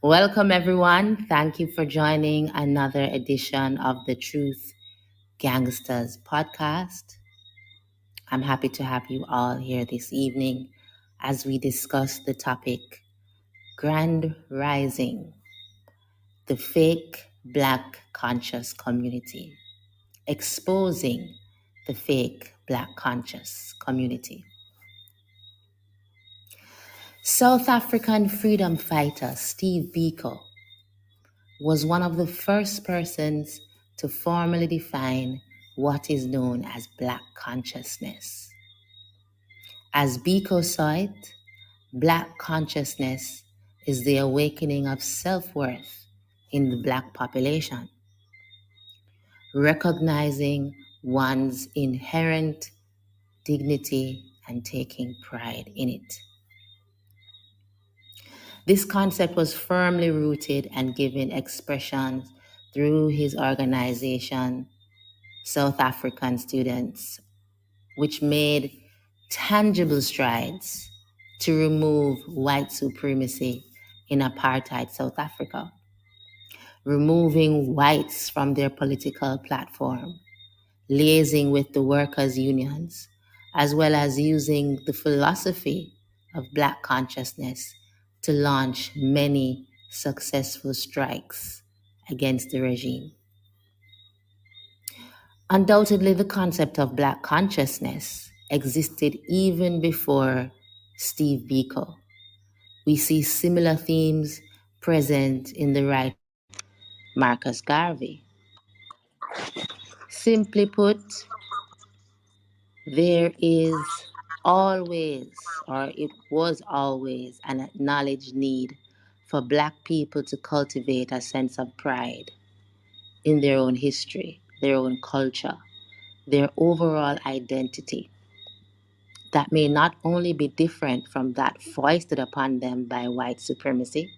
Welcome, everyone. Thank you for joining another edition of the Truth Gangsters podcast. I'm happy to have you all here this evening as we discuss the topic Grand Rising, the fake Black conscious community, exposing the fake Black conscious community. South African freedom fighter Steve Biko was one of the first persons to formally define what is known as Black consciousness. As Biko saw it, Black consciousness is the awakening of self-worth in the Black population, recognizing one's inherent dignity and taking pride in it. This concept was firmly rooted and given expression through his organization, South African Students, which made tangible strides to remove white supremacy in apartheid South Africa, removing whites from their political platform, liaising with the workers' unions, as well as using the philosophy of Black consciousness to launch many successful strikes against the regime. Undoubtedly, the concept of Black consciousness existed even before Steve Biko. We see similar themes present in the writer Marcus Garvey. Simply put, there is always, or it was always, an acknowledged need for Black people to cultivate a sense of pride in their own history, their own culture, their overall identity that may not only be different from that foisted upon them by white supremacy,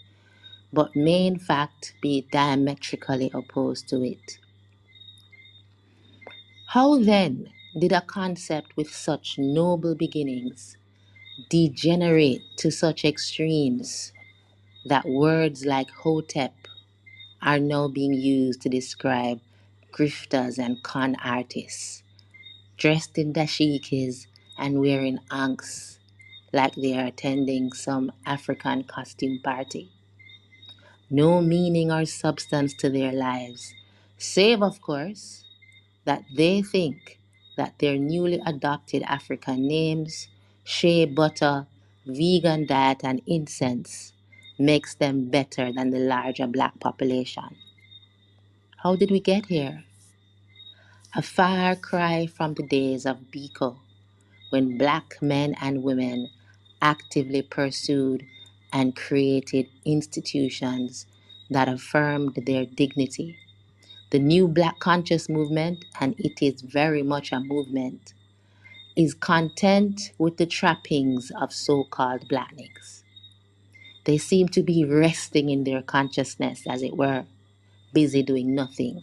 but may in fact be diametrically opposed to it. How then did a concept with such noble beginnings degenerate to such extremes that words like Hotep are now being used to describe grifters and con artists, dressed in dashikis and wearing ankhs like they are attending some African costume party? No meaning or substance to their lives, save, of course, that they think that their newly adopted African names, shea butter, vegan diet, and incense makes them better than the larger Black population. How did we get here? A far cry from the days of Biko, when Black men and women actively pursued and created institutions that affirmed their dignity. The new Black conscious movement, and it is very much a movement, is content with the trappings of so-called Blackness. They seem to be resting in their consciousness, as it were, busy doing nothing.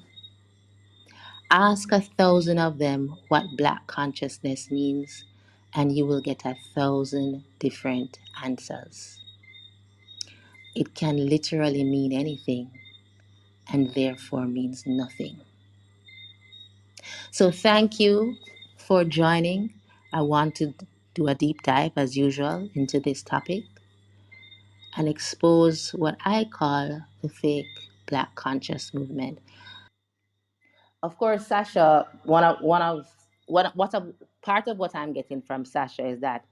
Ask 1,000 of them what Black consciousness means, and you will get 1,000 different answers. It can literally mean anything, and therefore means nothing. So thank you for joining. I want to do a deep dive, as usual, into this topic and expose what I call the fake Black conscious movement. Of course, Sasha, what a part of what I'm getting from Sasha is that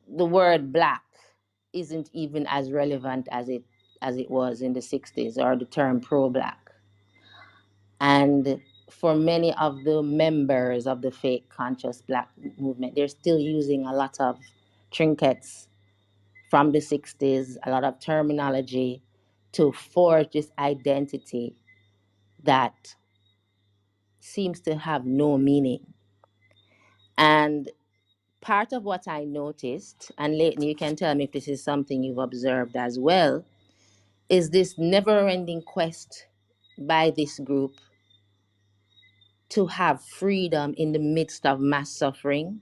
the word Black isn't even as relevant as it was in the 60s, or the term pro-Black. And for many of the members of the fake conscious Black movement, they're still using a lot of trinkets from the 60s, a lot of terminology to forge this identity that seems to have no meaning. And part of what I noticed, and Leighton, you can tell me if this is something you've observed as well, is this never-ending quest by this group to have freedom in the midst of mass suffering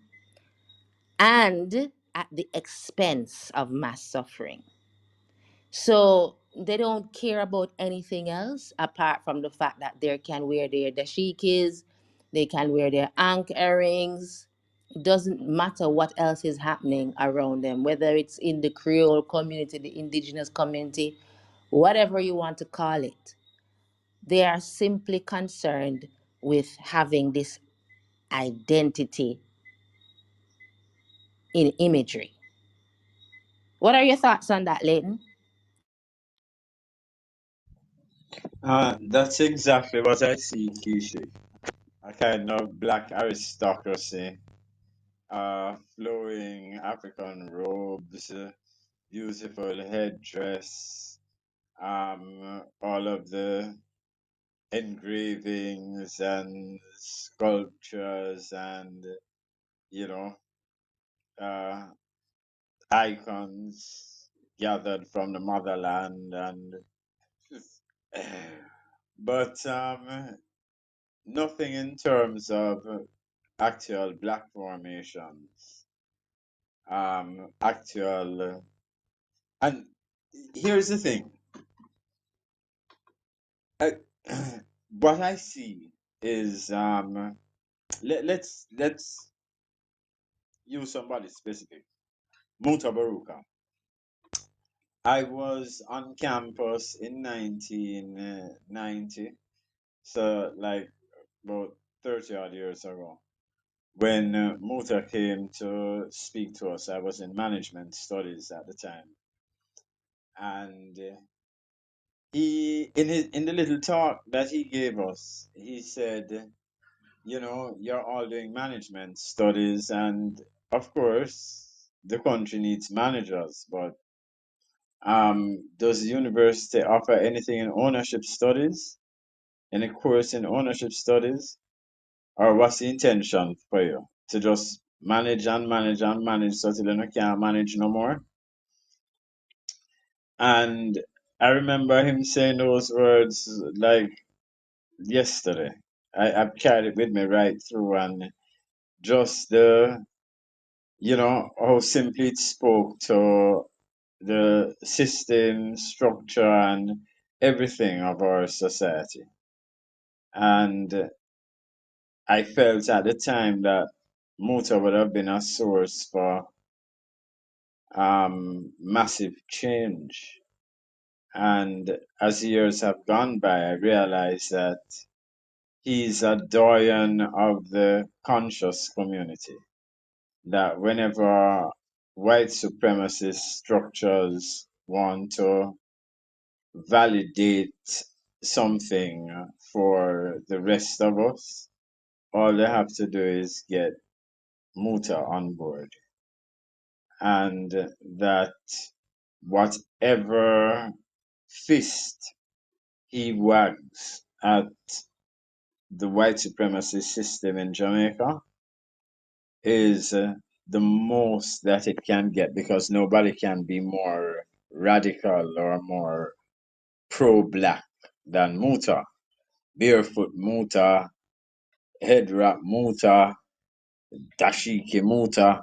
and at the expense of mass suffering. So they don't care about anything else apart from the fact that they can wear their dashikis, they can wear their ankh earrings. It doesn't matter what else is happening around them, whether it's in the Creole community, the indigenous community, whatever you want to call it. They are simply concerned with having this identity in imagery. What are your thoughts on that, Leighton? That's exactly what I see, Kishi. A kind of black aristocracy, flowing African robes, beautiful headdress, all of the engravings and sculptures and, you know, uh, icons gathered from the motherland and but nothing in terms of actual black formations, actual and here's the thing. I, what I see is let's use somebody specific. Mutabaruka. I was on campus in 1990, so like about 30 odd years ago. When Muta came to speak to us, I was in management studies at the time, and he in the little talk that he gave us, he said, you know, you're all doing management studies, and of course, the country needs managers, but does the university offer anything in ownership studies? Any course in ownership studies? Or what's the intention for you? To just manage and manage and manage so till you can't manage no more? And I remember him saying those words like yesterday. I've carried it with me right through, and just the, you know, how simply it spoke to the system, structure, and everything of our society. And I felt at the time that Muta would have been a source for massive change. And as years have gone by, I realized that he's a doyen of the conscious community. That whenever white supremacist structures want to validate something for the rest of us, all they have to do is get Muta on board. And that whatever fist he wags at the white supremacist system in Jamaica is the most that it can get because nobody can be more radical or more pro black than Muta. Barefoot Muta, head wrap Muta, dashiki Muta,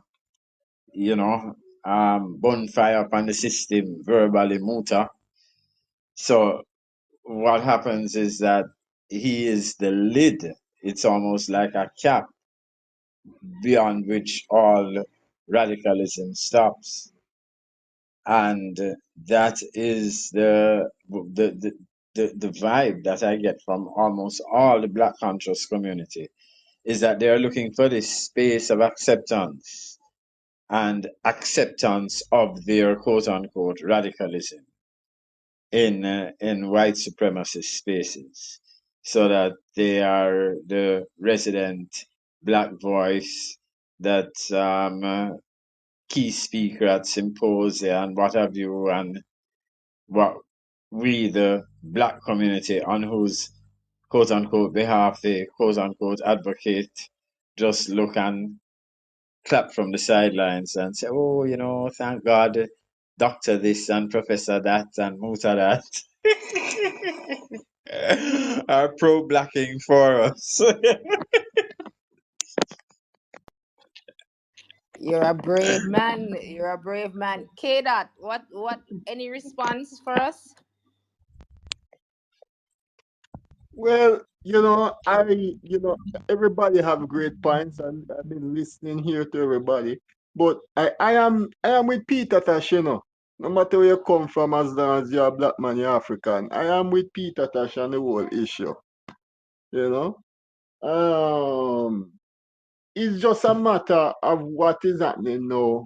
you know, bonfire upon the system, verbally Muta. So what happens is that he is the lid. It's almost like a cap beyond which all radicalism stops. And that is the vibe that I get from almost all the black conscious community is that they are looking for this space of acceptance and acceptance of their quote unquote radicalism in white supremacist spaces so that they are the resident black voice that key speaker at symposia and what have you, and what we, the black community on whose quote unquote behalf they quote unquote advocate, just look and clap from the sidelines and say, oh, you know, thank God, doctor this and professor that and muta that are pro blacking for us. You're a brave man. You're a brave man. K dot, what any response for us? Well, everybody have great points, and I've been listening here to everybody. But I am with Peter Tosh, No matter where you come from, as long as you're a black man, you're African. I am with Peter Tosh on the whole issue, you know. Um, it's just a matter of what is happening now.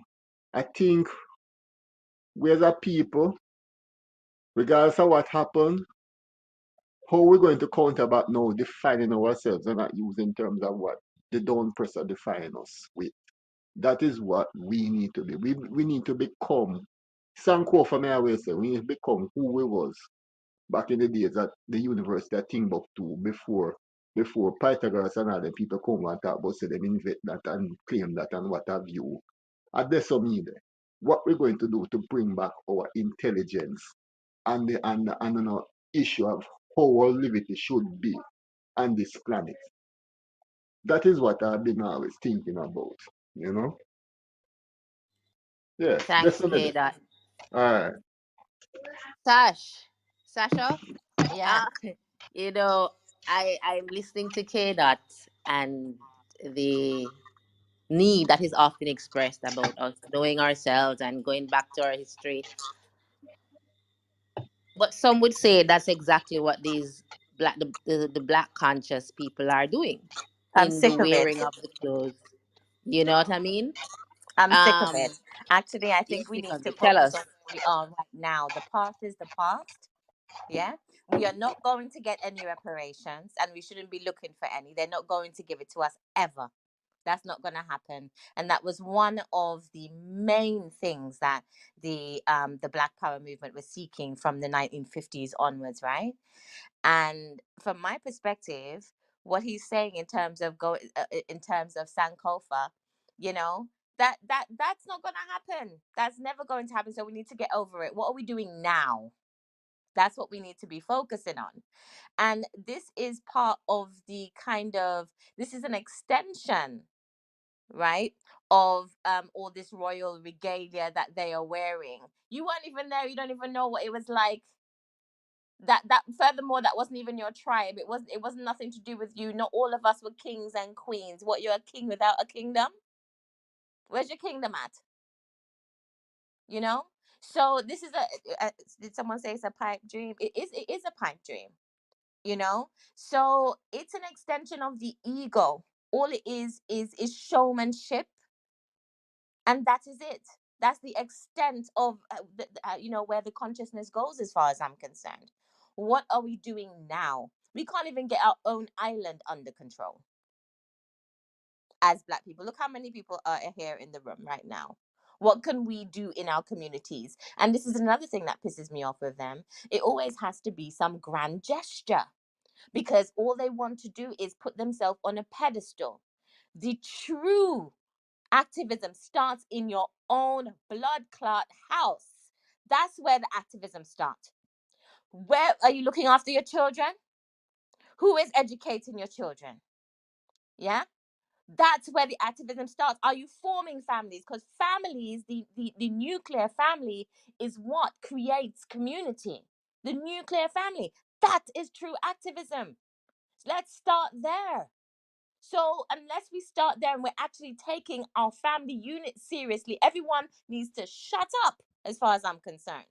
I think we as a people, regardless of what happened, how we're going to counter back now, defining ourselves and not using terms of what the down pressure define us with. That is what we need to be. We need to become, Sanko for me always say, we need to become who we was back in the days at the University of Timbuktu before Pythagoras and other people come and talk about say them invent that and claim that and what have you. And there's some need. What we're going to do to bring back our intelligence and issue of how our liberty should be on this planet. That is what I've been always thinking about, you know? Yes, just Thanks, a K minute. dot. All right. Sasha, Yeah. uh, you know, I'm listening to K dot and the need that is often expressed about us knowing ourselves and going back to our history. But some would say that's exactly what these the black conscious people are doing I'm in the sick of it. wearing of the clothes. You know what I mean? I'm sick of it. Um, Actually, I you're think we sick need of to it. Tell focus on us. where we are right now. The past is the past. Yeah. We are not going to get any reparations and we shouldn't be looking for any. They're not going to give it to us ever. That's not going to happen. And that was one of the main things that the Black Power movement was seeking from the 1950s onwards, right? And from my perspective, what he's saying in terms of in terms of Sankofa, you know, that's not going to happen. That's never going to happen. So we need to get over it. What are we doing now? That's what we need to be focusing on. And this is part of the kind of, this is an extension, right, of all this royal regalia that they are wearing. You weren't even there. You don't even know what it was like. That furthermore, that wasn't even your tribe. It wasn't nothing to do with you. Not all of us were kings and queens. What, you're a king without a kingdom? Where's your kingdom at? You know. So this is did someone say it's a pipe dream? It is a pipe dream, you know. So it's an extension of the ego. All it is showmanship, and that is it. That's the extent of where the consciousness goes, as far as I'm concerned. What are we doing now? We can't even get our own island under control as black people. Look how many people are here in the room right now. What can we do in our communities? And this is another thing that pisses me off with them. It always has to be some grand gesture, because all they want to do is put themselves on a pedestal. The true activism starts in your own blood clot house. That's where the activism starts. Where are you looking after your children? Who is educating your children? Yeah. That's where the activism starts. Are you forming families? Because families, the nuclear family is what creates community. The nuclear family. That is true activism. Let's start there. So unless we start there and we're actually taking our family unit seriously, everyone needs to shut up, as far as I'm concerned.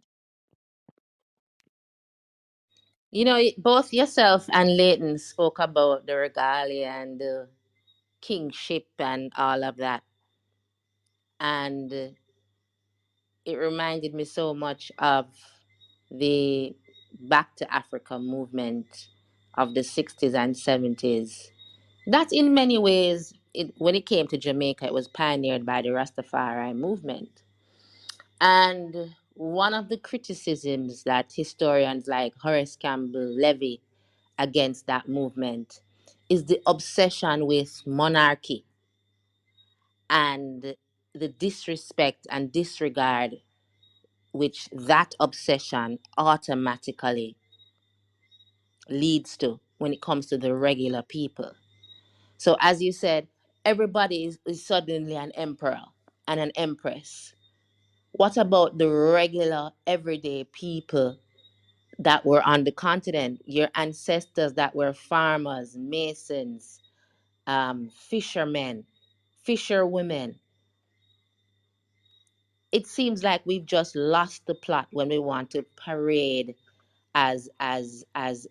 You know, both yourself and Leighton spoke about the regalia and the kingship and all of that. And it reminded me so much of the Back to Africa movement of the 60s and 70s. That, in many ways, when it came to Jamaica, it was pioneered by the Rastafari movement. And one of the criticisms that historians like Horace Campbell levy against that movement is the obsession with monarchy and the disrespect and disregard which that obsession automatically leads to when it comes to the regular people. So, as you said, everybody is suddenly an emperor. and an empress. What about the regular, everyday people that were on the continent? Your ancestors that were farmers, masons, fishermen, fisherwomen. It seems like we've just lost the plot when we want to parade as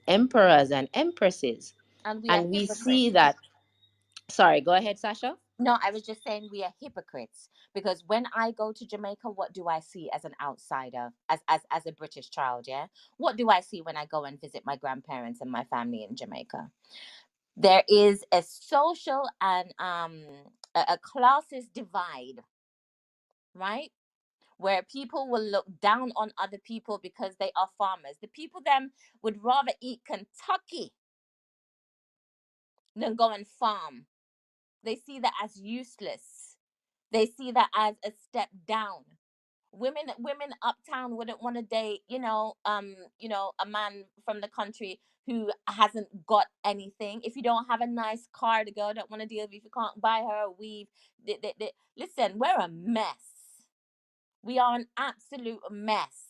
emperors and empresses, And we are and we see hypocrites. that. Sorry, go ahead, Sasha. No, I was just saying we are hypocrites because when I go to Jamaica, what do I see as an outsider, as a British child? Yeah, what do I see when I go and visit my grandparents and my family in Jamaica? There is a social and a classes divide, right? Where people will look down on other people because they are farmers. The people them would rather eat Kentucky than go and farm. They see that as useless. They see that as a step down. Women uptown wouldn't want to date, a man from the country who hasn't got anything. If you don't have a nice car, the girl don't want to deal with. If you can't buy her a weave, listen, we're a mess. We are an absolute mess.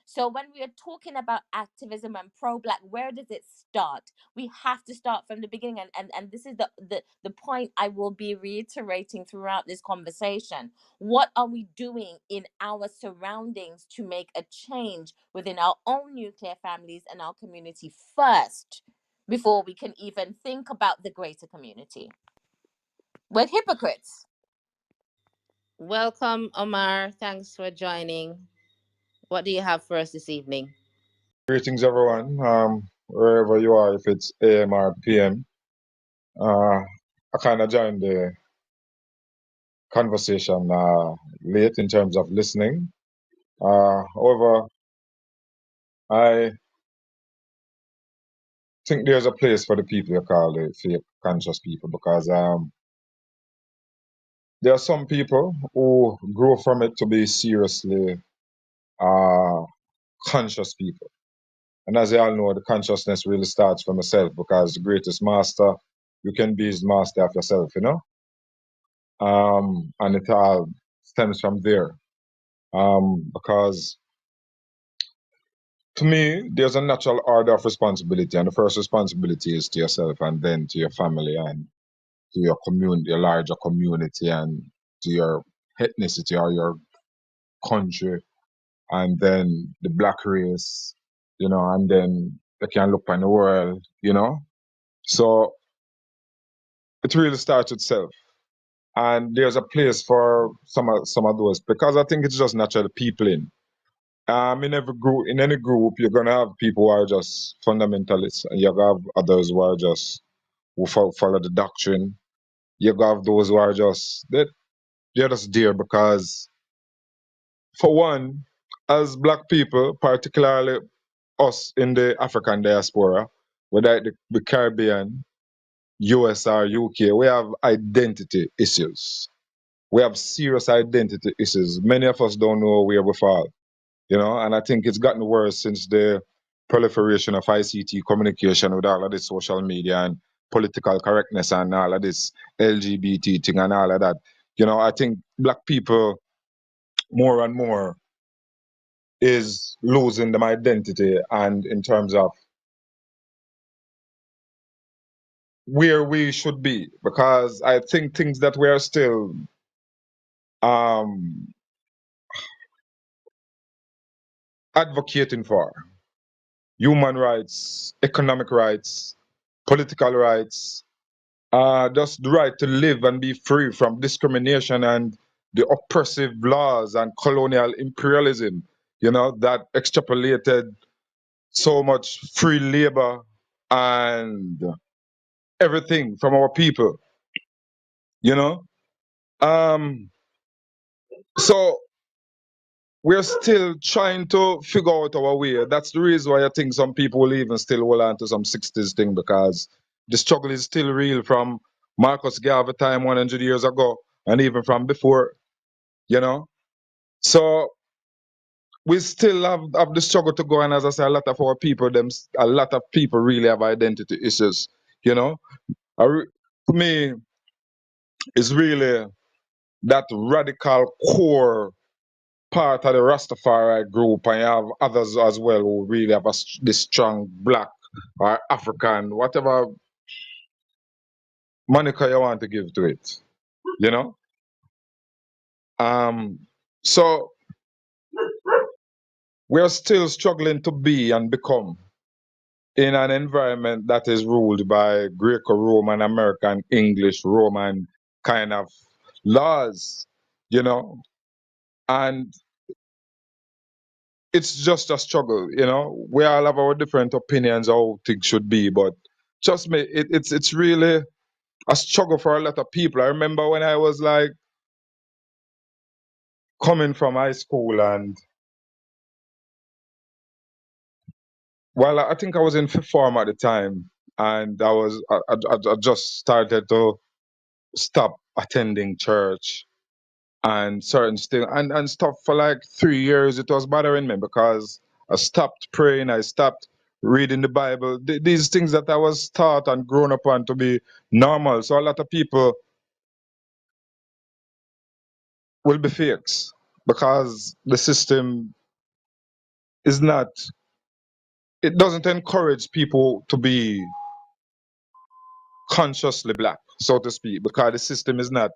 So when we are talking about activism and pro-black, where does it start? We have to start from the beginning. And this is the point I will be reiterating throughout this conversation. What are we doing in our surroundings to make a change within our own nuclear families and our community first, before we can even think about the greater community? We're hypocrites. Welcome, Omar. Thanks for joining. What do you have for us this evening? Greetings, everyone. Wherever you are, if it's AM or PM, I kind of joined the conversation late in terms of listening. However, I think there's a place for the people you call the faith conscious people because there are some people who grow from it to be seriously uh, conscious people. And as you all know, the consciousness really starts from yourself because the greatest master you can be is the master of yourself, you know? And it all stems from there. Because to me, there's a natural order of responsibility, and the first responsibility is to yourself, and then to your family, and to your community, your larger community, and to your ethnicity or your country, and then the black race, and then you can look on the world. So it really starts with self. And there's a place for some of those because I think it's just natural people in. In any group, you're gonna have people who are just fundamentalists, and you have others who are just who follow the doctrine. You have those who are just they're just there because, for one, as black people, particularly us in the African diaspora, whether the Caribbean, US or UK, we have identity issues. We have serious identity issues. Many of us don't know where we fall. And I think it's gotten worse since the proliferation of ICT communication with all of this social media and political correctness and all of this LGBT thing and all of that. I think black people more and more is losing them identity and in terms of where we should be, because I think things that we are still um, advocating for, human rights, economic rights, political rights, just the right to live and be free from discrimination and the oppressive laws and colonial imperialism, that extrapolated so much free labor and everything from our people. Um, so we're still trying to figure out our way. That's the reason why I think some people will even still hold on to some 60s thing, because the struggle is still real from Marcus Garvey time 100 years ago and even from before. So we still have the struggle to go, and as I say, a lot of our people, a lot of people really have identity issues. You know, I re- to me, it's really. that radical core part of the Rastafari group, and you have others as well who really have this strong black or African, whatever moniker you want to give to it, you know. Um, so we're still struggling to be and become in an environment that is ruled by Greco-Roman, American, English, Roman kind of laws, you know, and it's just a struggle, you know. We all have our different opinions how things should be, but trust me, it's really a struggle for a lot of people. I remember when I was like coming from high school, and well, I think I was in fifth form at the time, and I just started to stop attending church and certain still and stuff for like 3 years. It was bothering me because I stopped praying, I stopped reading the Bible. These things that I was taught and grown up on to be normal. So a lot of people will be fakes because the system is not, it doesn't encourage people to be consciously black, so to speak, because the system is not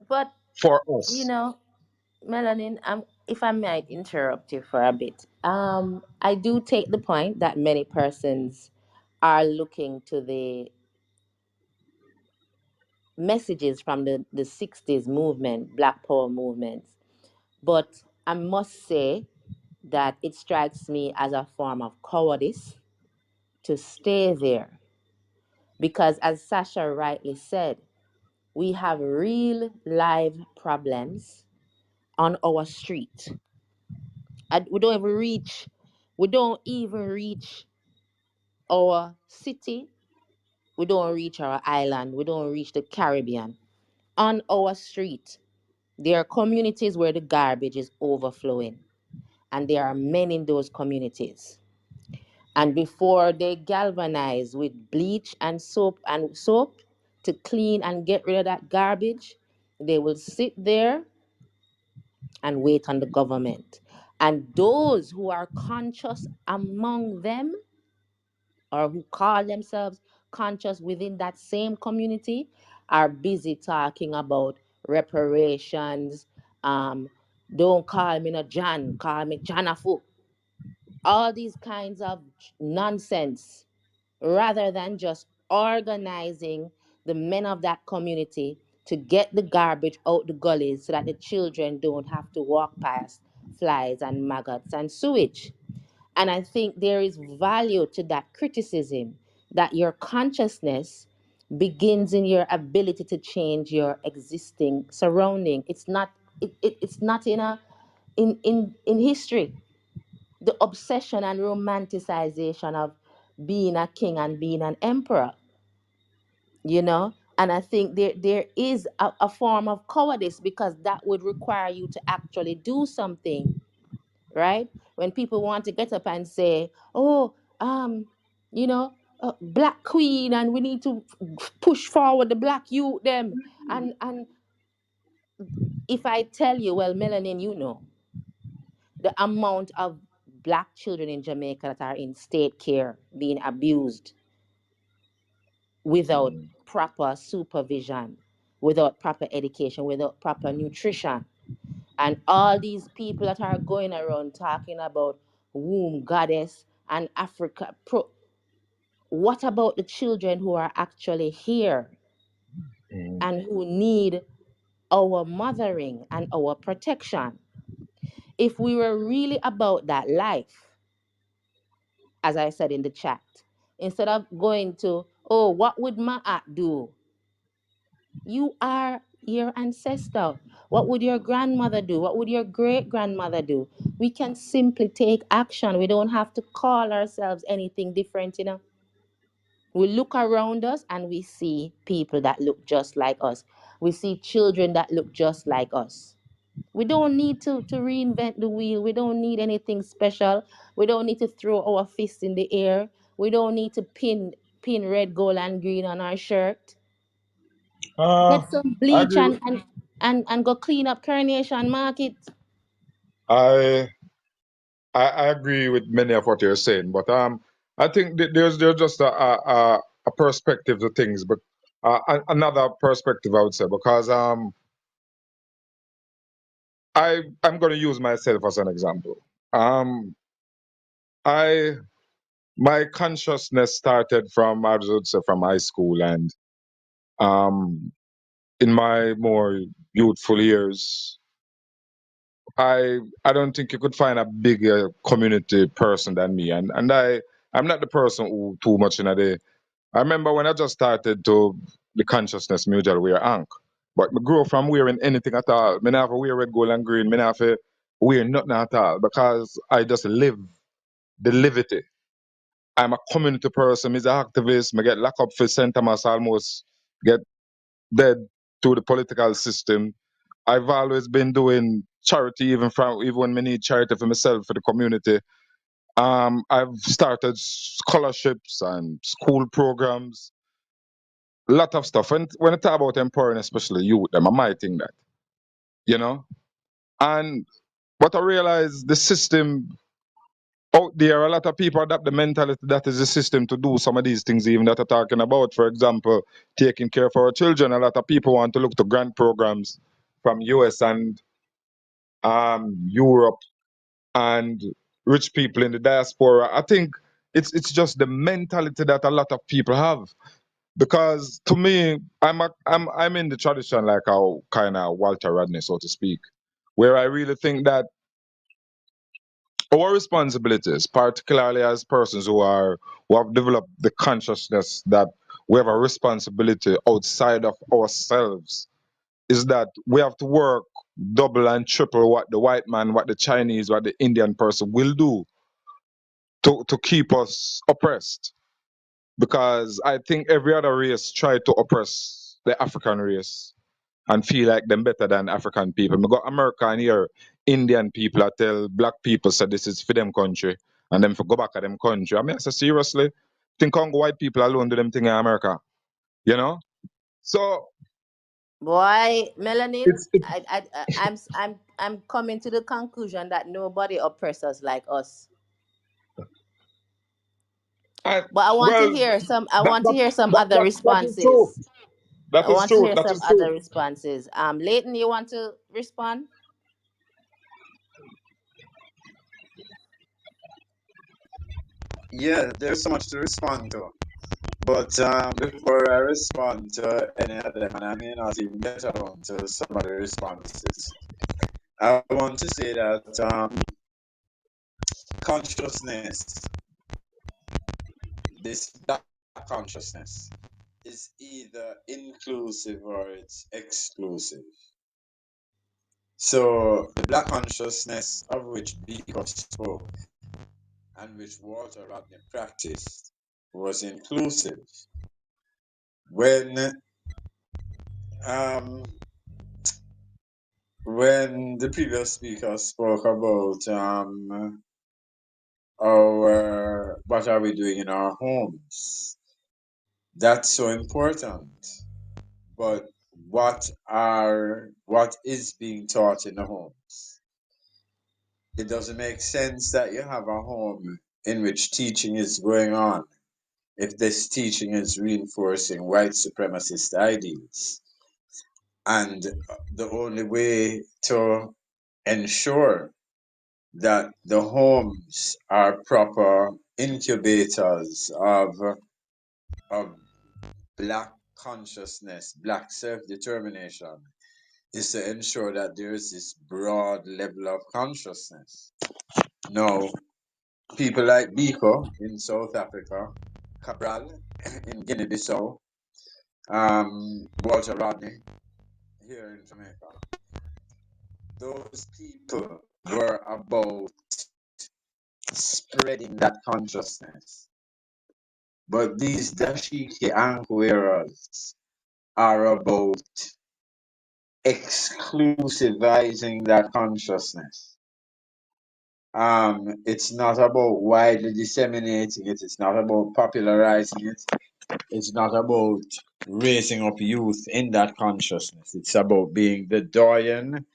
But for you us. know, Melanin, if I might interrupt you for a bit, I do take the point that many persons are looking to the messages from the 60s movement, Black Power movements. But I must say that it strikes me as a form of cowardice to stay there. Because, as Sasha rightly said, we have real live problems on our street. And we don't even reach our city, we don't reach our island, we don't reach the Caribbean. On our street, there are communities where the garbage is overflowing, and there are men in those communities. And before they galvanize with bleach and soap to clean and get rid of that garbage, they will sit there and wait on the government. And those who are conscious among them, or who call themselves conscious within that same community, are busy talking about reparations. Um, don't call me no John, call me Jonafu. All these kinds of nonsense, rather than just organizing the men of that community to get the garbage out the gullies so that the children don't have to walk past flies and maggots and sewage. And I think there is value to that criticism, that your consciousness begins in your ability to change your existing surrounding. It's not in a in history. The obsession and romanticization of being a king and being an emperor, you know. And I think there is a form of cowardice, because that would require you to actually do something, right? When people want to get up and say, "Oh, you know, Black Queen, and we need to push forward the Black youth, them," and if I tell you, well, Melanin, you know, the amount of Black children in Jamaica that are in state care being abused without Mm. proper supervision, without proper education, without proper nutrition. And all these people that are going around talking about womb goddess and Africa. What about the children who are actually here Mm. and who need our mothering and our protection? If we were really about that life, as I said in the chat, instead of going to, oh, what would my aunt do? You are your ancestor. What would your grandmother do? What would your great grandmother do? We can simply take action. We don't have to call ourselves anything different, you know. We look around us and we see people that look just like us. We see children that look just like us. We don't need to reinvent the wheel. We don't need anything special. We don't need to throw our fists in the air. We don't need to pin red, gold, and green on our shirt. Uh, Get some I bleach agree. and and go clean up Coronation Market. I I agree with many of what you're saying, but I think there's just a perspective to things, but another perspective I would say, because I'm going to use myself as an example. Um, I my consciousness started from, I would say, from high school, and um, in my more youthful years, I don't think you could find a bigger community person than me, and I'm not the person who too much in a day. I remember when I just started to the consciousness me usually wear ank. But me grow from wearing anything at all. Me not have to wear red, gold and green. Me not have to wear nothing at all because I just live the livity. I'm a community person. Me's an activist. Me get locked up for St. Thomas, almost get dead to the political system. I've always been doing charity even when me need charity for myself, for the community. I've started scholarships and school programs, a lot of stuff. When I talk about empowering, especially youth, them, I might think that, you know. And what I realize, the system out there, a lot of people adapt the mentality that is the system to do some of these things, even that I'm talking about. For example, taking care of our children. A lot of people want to look to grant programs from US and Europe and rich people in the diaspora. I think it's just the mentality that a lot of people have. Because to me, I'm in the tradition like how kind of Walter Rodney, so to speak, where I really think that our responsibilities, particularly as persons who have developed the consciousness that we have a responsibility outside of ourselves, is that we have to work double and triple what the white man, what the Chinese, what the Indian person will do to keep us oppressed. Because I think every other race try to oppress the African race and feel like them better than African people. Me got America and here Indian people I tell black people say this is for them country and them for go back to them country. I mean I say seriously, think Congo white people alone do them thing in America. You know? So Boy, Melanin, it's it, I'm coming to the conclusion that nobody oppresses like us. I, But I want to well hear some. I that want to that, hear some other that is true. responses. I That is want to true. hear That some is true. other responses. Leighton, you want to respond? Yeah, there's so much to respond to. But before I respond to any of them, and I may not even get around to some of the responses, I want to say that consciousness, this black consciousness, is either inclusive or it's exclusive. So the black consciousness of which Biko spoke and which Walter Rodney practiced was inclusive. When um, when the previous speaker spoke about our what are we doing in our homes, that's so important. But what is being taught in the homes? It doesn't make sense that you have a home in which teaching is going on if this teaching is reinforcing white supremacist ideals. And the only way to ensure that the homes are proper incubators of black consciousness, black self-determination, is to ensure that there is this broad level of consciousness. Now, people like Biko in South Africa, Cabral in Guinea-Bissau, Walter Rodney here in Jamaica, those people were about spreading that consciousness. But these dashiki ankh wearers are about exclusivizing that consciousness. It's not about widely disseminating it. It's not about popularizing it. It's not about raising up youth in that consciousness. It's about being the doyen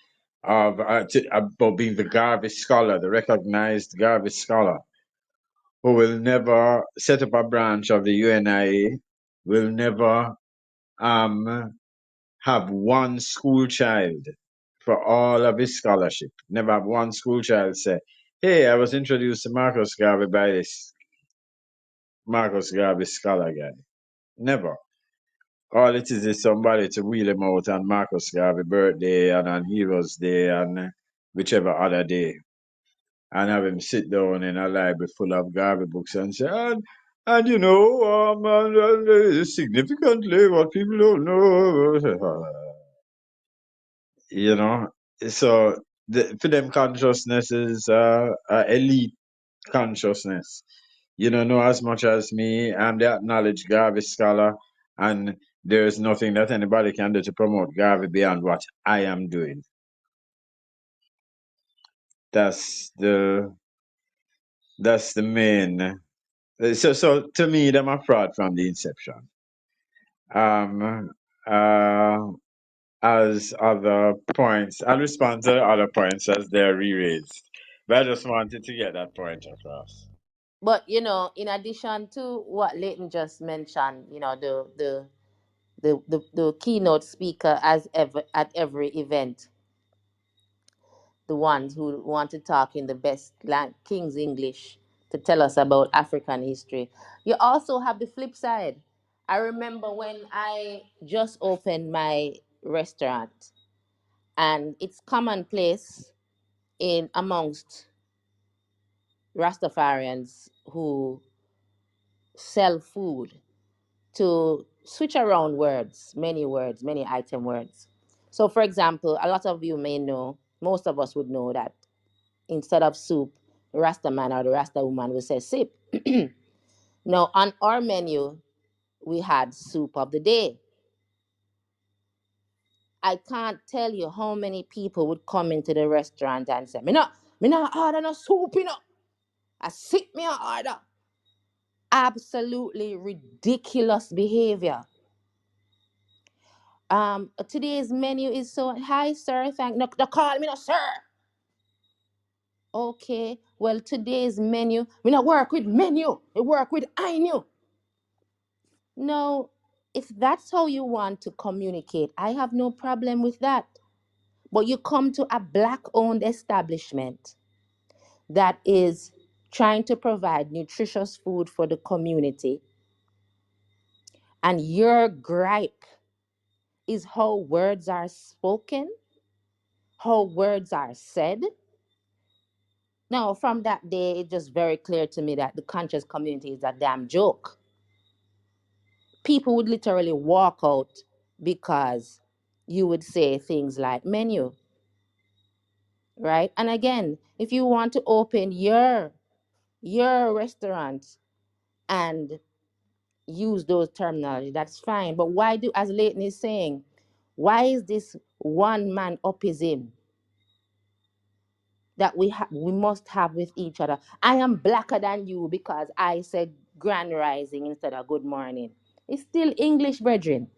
of, about being the Garvey scholar, the recognized Garvey scholar, who will never set up a branch of the UNIA, will never um, have one school child for all of his scholarship. Never have one school child say, "Hey, I was introduced to Marcus Garvey by this Marcus Garvey scholar guy." Never. All it is somebody to wheel him out on Marcus Garvey birthday and on Heroes Day and whichever other day, and have him sit down in a library full of Garvey books and say, and you know, significantly, what people don't know, you know. So for them, consciousness is elite consciousness. You don't know as much as me. I'm the acknowledged Garvey scholar, and there's nothing that anybody can do to promote Garvey beyond what I am doing. That's the main. So to me, them a fraud from the inception. Um, uh, as other points, I'll respond to the other points as they're re-raised. But I just wanted to get that point across. But in addition to what Leighton just mentioned, the keynote speaker as ever at every event, the ones who want to talk in the best King's English to tell us about African history. You also have the flip side. I remember when I just opened my restaurant, and it's commonplace in amongst Rastafarians who sell food to switch around words, many item words. So, for example, a lot of you may know, most of us would know that instead of soup, the Rasta man or the Rasta woman will say sip. Now, on our menu, we had soup of the day. I can't tell you how many people would come into the restaurant and say, me not order no soup, I sip me a order. Absolutely ridiculous behavior. Today's menu is so hi sir, thank no call me no sir. Okay, well today's menu, we not work with menu, we work with I knew. No, if that's how you want to communicate, I have no problem with that. But you come to a black owned establishment that is trying to provide nutritious food for the community, and your gripe is how words are spoken, how words are said. Now, from that day, it's just very clear to me that the conscious community is a damn joke. People would literally walk out because you would say things like menu, right? And again, if you want to open your restaurant and use those terminology, that's fine. But why do, as Leighton is saying, why is this one man upism that we must have with each other? I am blacker than you because I said grand rising instead of good morning. It's still English, brethren.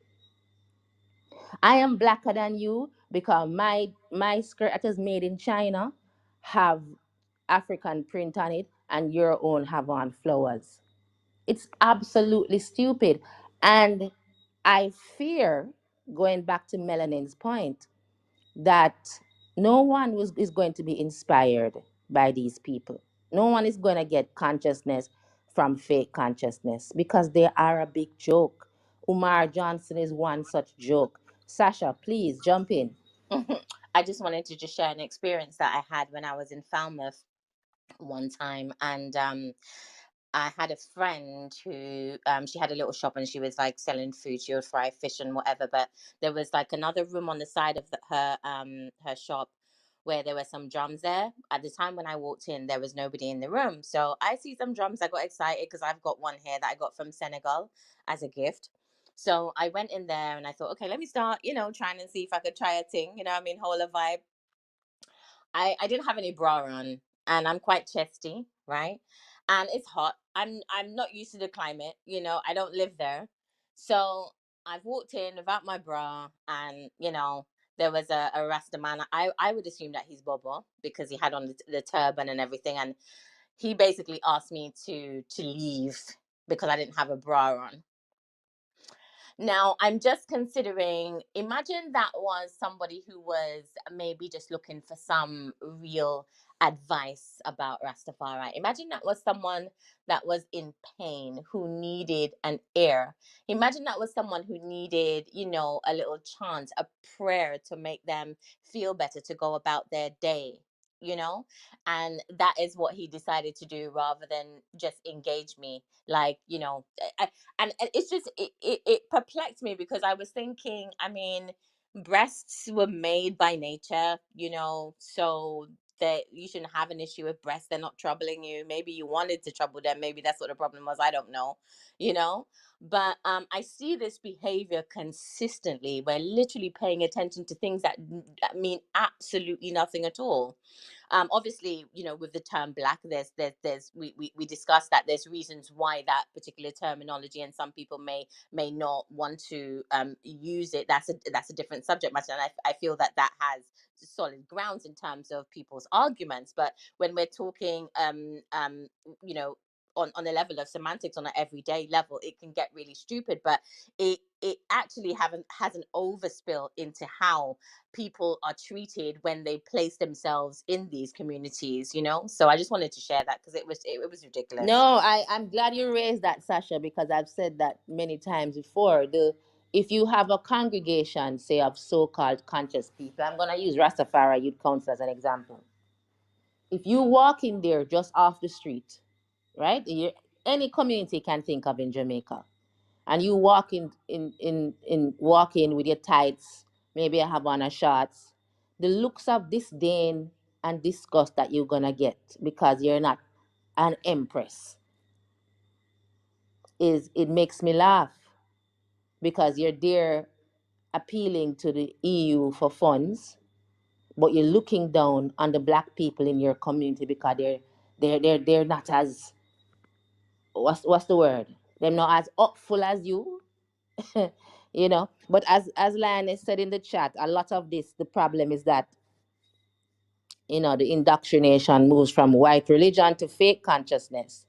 I am blacker than you because my skirt that is made in China have African print on it, and your own have on flowers. It's absolutely stupid. And I fear, going back to Melanin's point, that no one is going to be inspired by these people. No one is going to get consciousness from fake consciousness because they are a big joke. Umar Johnson is one such joke. Sasha, please jump in. I just wanted to just share an experience that I had when I was in Falmouth one time, and I had a friend who she had a little shop and she was like selling food. She would fry fish and whatever. But there was like another room on the side of her shop where there were some drums there. At the time when I walked in, there was nobody in the room. So I see some drums. I got excited because I've got one here that I got from Senegal as a gift. So I went in there and I thought, okay, let me start, trying to see if I could try a thing. I mean, whole of vibe. I didn't have any bra on and I'm quite chesty, right? and it's hot. I'm not used to the climate, you know. I don't live there. So I've walked in without my bra, and you know, there was a Rasta man. I would assume that he's Bobo because he had on the turban and everything, and he basically asked me to leave because I didn't have a bra on. Now, I'm just considering, imagine that was somebody who was maybe just looking for some real advice about Rastafari. Imagine that was someone that was in pain, who needed an ear. Imagine that was someone who needed, you know, a little chant, a prayer to make them feel better, to go about their day, you know? And that is what he decided to do rather than just engage me. Like, you know, and it's just it perplexed me because I was thinking, I mean, breasts were made by nature, you know, so that you shouldn't have an issue with breasts. They're not troubling you. Maybe you wanted to trouble them. Maybe that's what the problem was. I don't know, you know. But I see this behavior consistently. We're literally paying attention to things that mean absolutely nothing at all. Obviously, you know, with the term black, there's we discussed that there's reasons why that particular terminology, and some people may not want to use it. That's a different subject matter, and I feel that that has solid grounds in terms of people's arguments. But when we're talking you know, on a level of semantics, on an everyday level, it can get really stupid. But it actually has an overspill into how people are treated when they place themselves in these communities, you know. So I just wanted to share that because it was ridiculous. No, I'm glad you raised that, Sasha, because I've said that many times before. The If you have a congregation, say, of so-called conscious people, I'm gonna use Rastafari Youth Council as an example. If you walk in there just off the street, right? Any community can think of in Jamaica, and you walk walk in with your tights, maybe I have on a shorts, the looks of disdain and disgust that you're gonna get because you're not an empress, is it makes me laugh, because you're there appealing to the EU for funds, but you're looking down on the black people in your community because they're not as, what's the word? They're not as upful as you. You know. But as Lioness said in the chat, a lot of this, the problem is that, you know, the indoctrination moves from white religion to fake consciousness.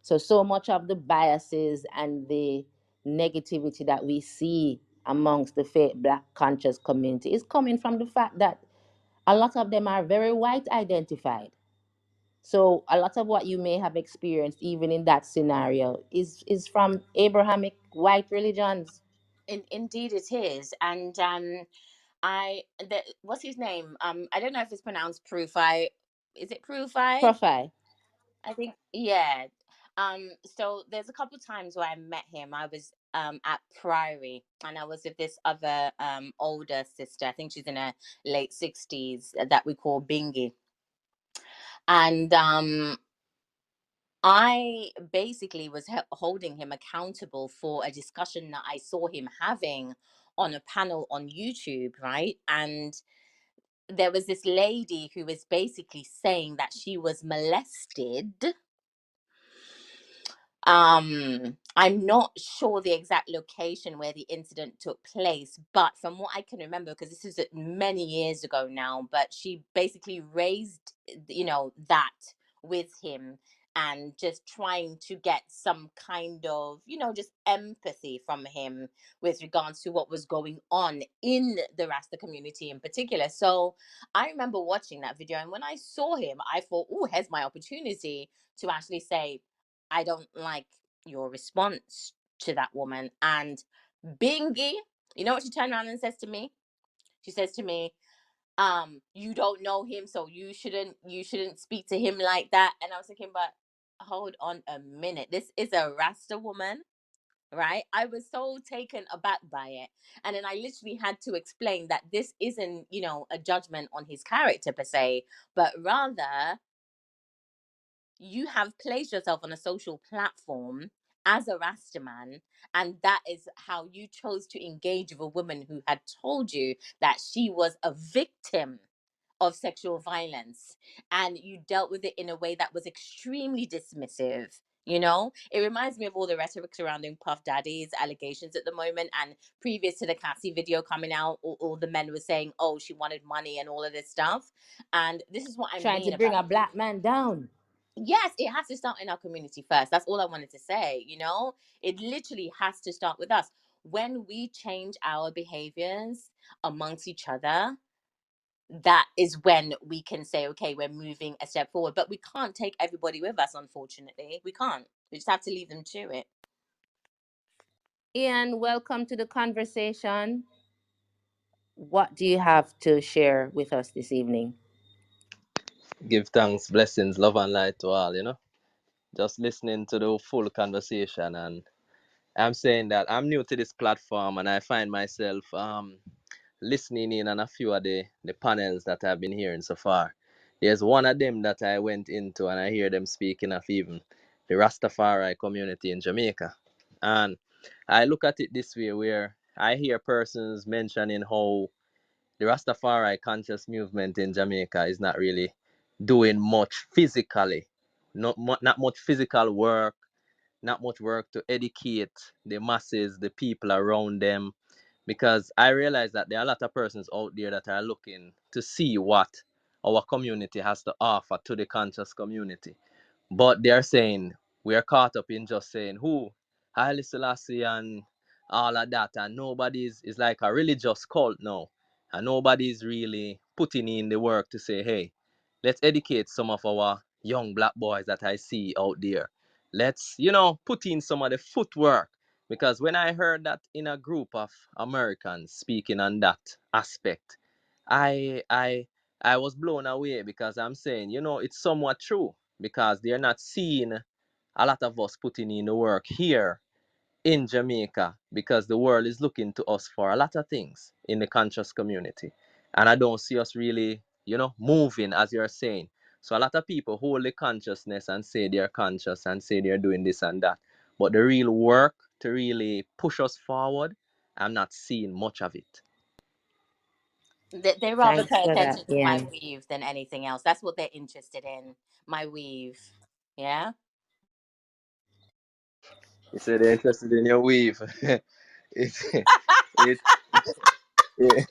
So much of the biases and the negativity that we see amongst the fake black conscious community is coming from the fact that a lot of them are very white identified. So a lot of what you may have experienced, even in that scenario, is from Abrahamic white religions. Indeed it is. And what's his name? I don't know if it's pronounced Profi. Is it Profi? Profile. I think, yeah. So there's a couple times where I met him. I was at Priory, and I was with this other older sister. I think she's in her late 60s, that we call Bingy. And I basically was holding him accountable for a discussion that I saw him having on a panel on YouTube, right? And there was this lady who was basically saying that she was molested. I'm not sure the exact location where the incident took place, but from what I can remember, because this is many years ago now, but she basically raised, you know, that with him, and just trying to get some kind of, you know, just empathy from him with regards to what was going on in the Rasta community in particular. So I remember watching that video, and when I saw him, I thought, oh, here's my opportunity to actually say, I don't like your response to that woman. And Bingy, you know what she turned around and says to me? She says to me, you don't know him, so you shouldn't speak to him like that. And I was thinking, but hold on a minute. This is a Rasta woman, right? I was so taken aback by it. And then I literally had to explain that this isn't, you know, a judgment on his character per se, but rather you have placed yourself on a social platform as a Rastaman, and that is how you chose to engage with a woman who had told you that she was a victim of sexual violence, and you dealt with it in a way that was extremely dismissive. You know, it reminds me of all the rhetoric surrounding Puff Daddy's allegations at the moment. And previous to the Cassie video coming out, all the men were saying, oh, she wanted money and all of this stuff. And this is what I Trying to mean bring about, a black man down. yes, it has to start in our community first. That's all I wanted to say. You know, it literally has to start with us. When we change our behaviors amongst each other, that is when we can say, okay, we're moving a step forward. But we can't take everybody with us, unfortunately. We can't. We just have to leave them to it. Ian, welcome to the conversation. What do you have to share with us this evening? Give thanks, blessings, love, and light to all, Just listening to the full conversation. And I'm saying that I'm new to this platform and I find myself listening in on a few of the panels that I've been hearing so far. There's one of them that I went into and I hear them speaking of even the Rastafari community in Jamaica. And I look at it this way where I hear persons mentioning how the Rastafari conscious movement in Jamaica is not really doing much physically, not much physical work, not much work to educate the masses, the people around them, because I realize that there are a lot of persons out there that are looking to see what our community has to offer to the conscious community. But they're saying we are caught up in just saying who Haile Selassie and all of that, and nobody's is like a religious cult now, and nobody's really putting in the work to say, hey, let's educate some of our young black boys that I see out there. Let's put in some of the footwork, because when I heard that in a group of Americans speaking on that aspect, I I I was blown away, because I'm saying, it's somewhat true, because they're not seeing a lot of us putting in the work here in Jamaica, because the world is looking to us for a lot of things in the conscious community. And I don't see us really, moving as you're saying. So a lot of people hold the consciousness and say they're conscious and say they're doing this and that. But the real work to really push us forward, I'm not seeing much of it. They rather Thanks pay for that, attention to my Ian. weave than anything else. That's what they're interested in. My weave. Yeah. You say they're interested in your weave. it's it, it,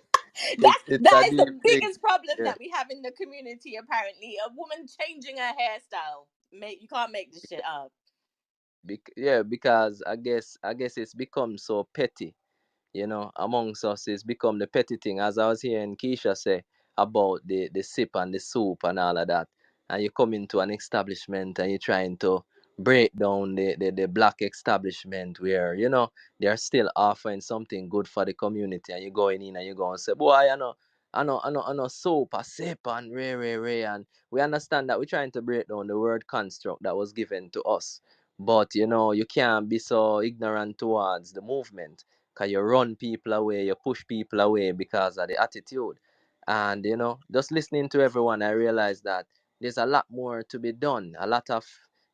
it's That a is the deep thing. biggest problem Yeah. that we have in the community. Apparently, a woman changing her hairstyle. You can't make this shit up. Yeah, because I guess it's become so petty, amongst us. It's become the petty thing. As I was hearing Keisha say about the sip and the soup and all of that, and you come into an establishment and you're trying to break down the black establishment where they're still offering something good for the community, and you're going in and you're going to say, boy, I know soap, a sip, and ray, and we understand that we're trying to break down the word construct that was given to us. But you can't be so ignorant towards the movement, because you run people away, you push people away because of the attitude. And just listening to everyone, I realized that there's a lot more to be done. A lot of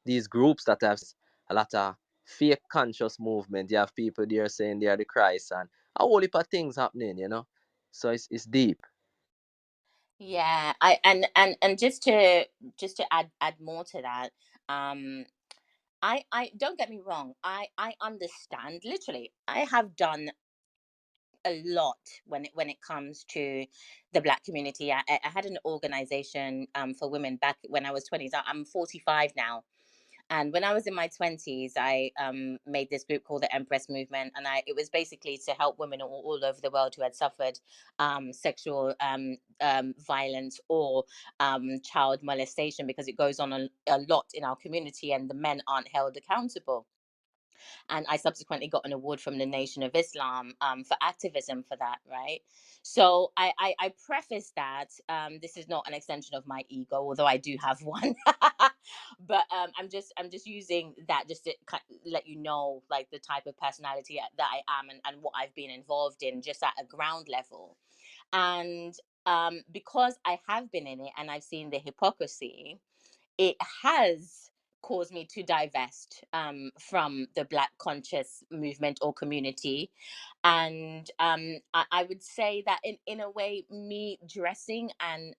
these groups that I've seen, a lot of fake conscious movement. You have people there saying they are the Christ, and a whole heap of things happening. So it's deep. Yeah, and just to add more to that, um, I don't get me wrong. I understand. Literally, I have done a lot when it comes to the black community. I had an organization for women back when I was 20s. I'm 45 now. And when I was in my 20s, I made this group called the Empress Movement. And it was basically to help women all over the world who had suffered sexual violence or child molestation, because it goes on a lot in our community and the men aren't held accountable. And I subsequently got an award from the Nation of Islam for activism for that, right? So I preface that this is not an extension of my ego, although I do have one. But I'm just using that just to let you know, like, the type of personality that I am, and what I've been involved in just at a ground level. And because I have been in it and I've seen the hypocrisy, it has caused me to divest from the Black conscious movement or community. And I would say that in a way, me dressing and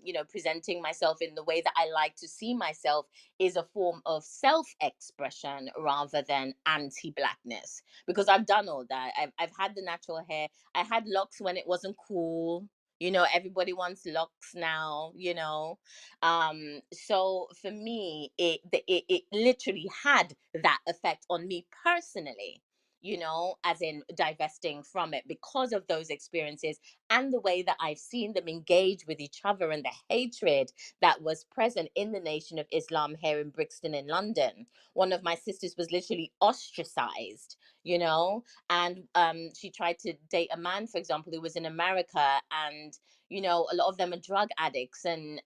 you know, presenting myself in the way that I like to see myself is a form of self-expression rather than anti-blackness, because I've done all that. I've had the natural hair. I had locks when it wasn't cool. You know, everybody wants locks now, you know. So for me, it literally had that effect on me personally, you know, as in divesting from it because of those experiences and the way that I've seen them engage with each other and the hatred that was present in the Nation of Islam here in Brixton in London. One of my sisters was literally ostracized, you know, and she tried to date a man, for example, who was in America, and you know, a lot of them are drug addicts and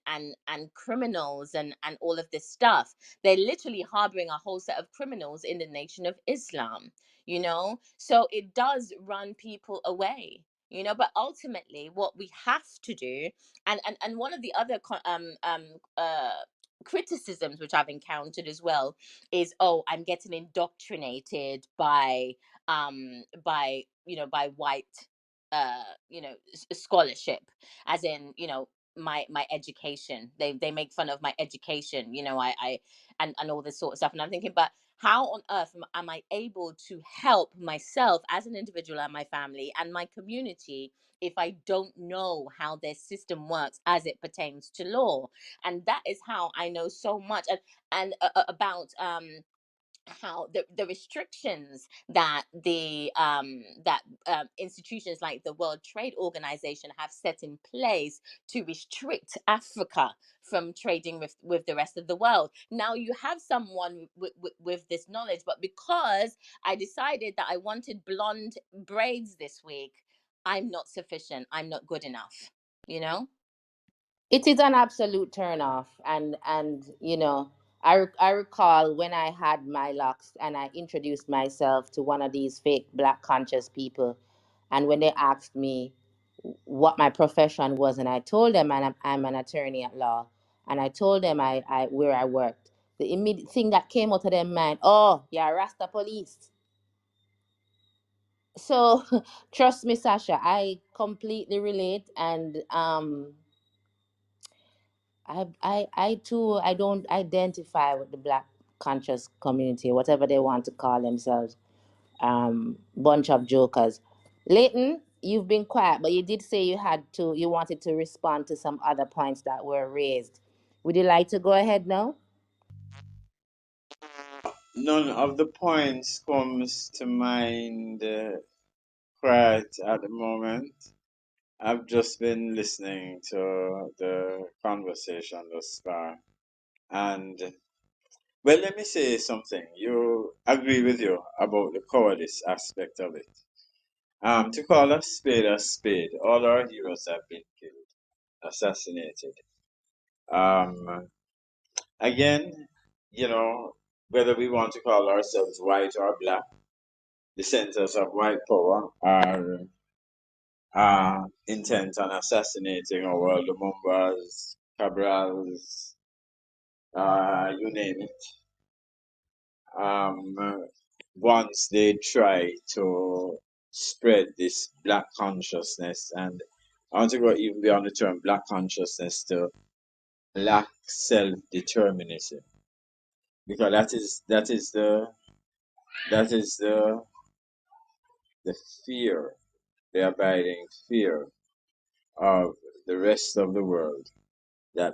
criminals and all of this stuff. They're literally harboring a whole set of criminals in the Nation of Islam, you know. So it does run people away, you know. But ultimately what we have to do, and one of the other criticisms which I've encountered as well is, oh, I'm getting indoctrinated by you know, by white you know, scholarship, as in, you know, my education. They make fun of my education, you know. I and all this sort of stuff, and I'm thinking, but how on earth am I able to help myself as an individual and my family and my community if I don't know how their system works as it pertains to law? And that is how I know so much, and about how the restrictions that institutions like the World Trade Organization have set in place to restrict Africa from trading with the rest of the world. Now you have someone with this knowledge, but because I decided that I wanted blonde braids this week, I'm not sufficient. I'm not good enough, you know? It is an absolute turn off, and you know, I recall when I had my locks and I introduced myself to one of these fake black conscious people, and when they asked me what my profession was, and I told them I'm an attorney at law, and I told them I where I worked, the immediate thing that came out of their mind, oh, you're a Rasta police. So trust me, Sasha, I completely relate, and I too, I don't identify with the black conscious community, whatever they want to call themselves. Bunch of jokers. Leighton, you've been quiet, but you did say you wanted to respond to some other points that were raised. Would you like to go ahead now? None of the points comes to mind right at the moment. I've just been listening to the conversation thus far, and well, let me say something. You agree with you about the cowardice aspect of it. To call a spade, all our heroes have been killed, assassinated. Um, Again, you know, whether we want to call ourselves white or black, the centers of white power are intent on assassinating our Lumumbas, Cabrals, you name it. Once they try to spread this black consciousness, and I want to go even beyond the term black consciousness to black self-determinism, because that is the fear, the abiding fear of the rest of the world, that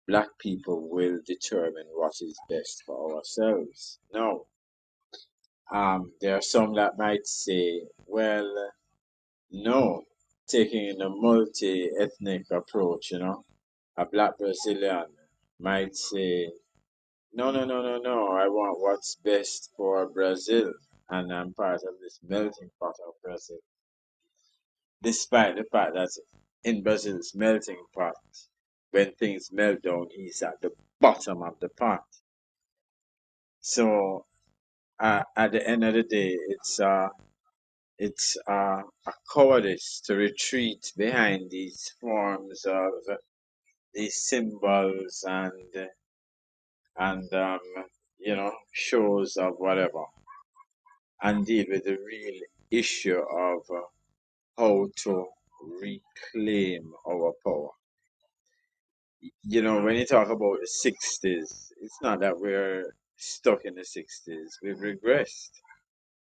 black people will determine what is best for ourselves. No. There are some that might say, well, no, taking a multi-ethnic approach, you know, a black Brazilian might say, no, no, no, no, no, I want what's best for Brazil, and I'm part of this melting pot of Brazil. Despite the fact that in Brazil's melting pot, when things melt down, he's at the bottom of the pot. So at the end of the day, it's a cowardice to retreat behind these forms of these symbols and and shows of whatever, and deal with the real issue of how to reclaim our power. When you talk about the 60s, it's not that we're stuck in the 60s. We've regressed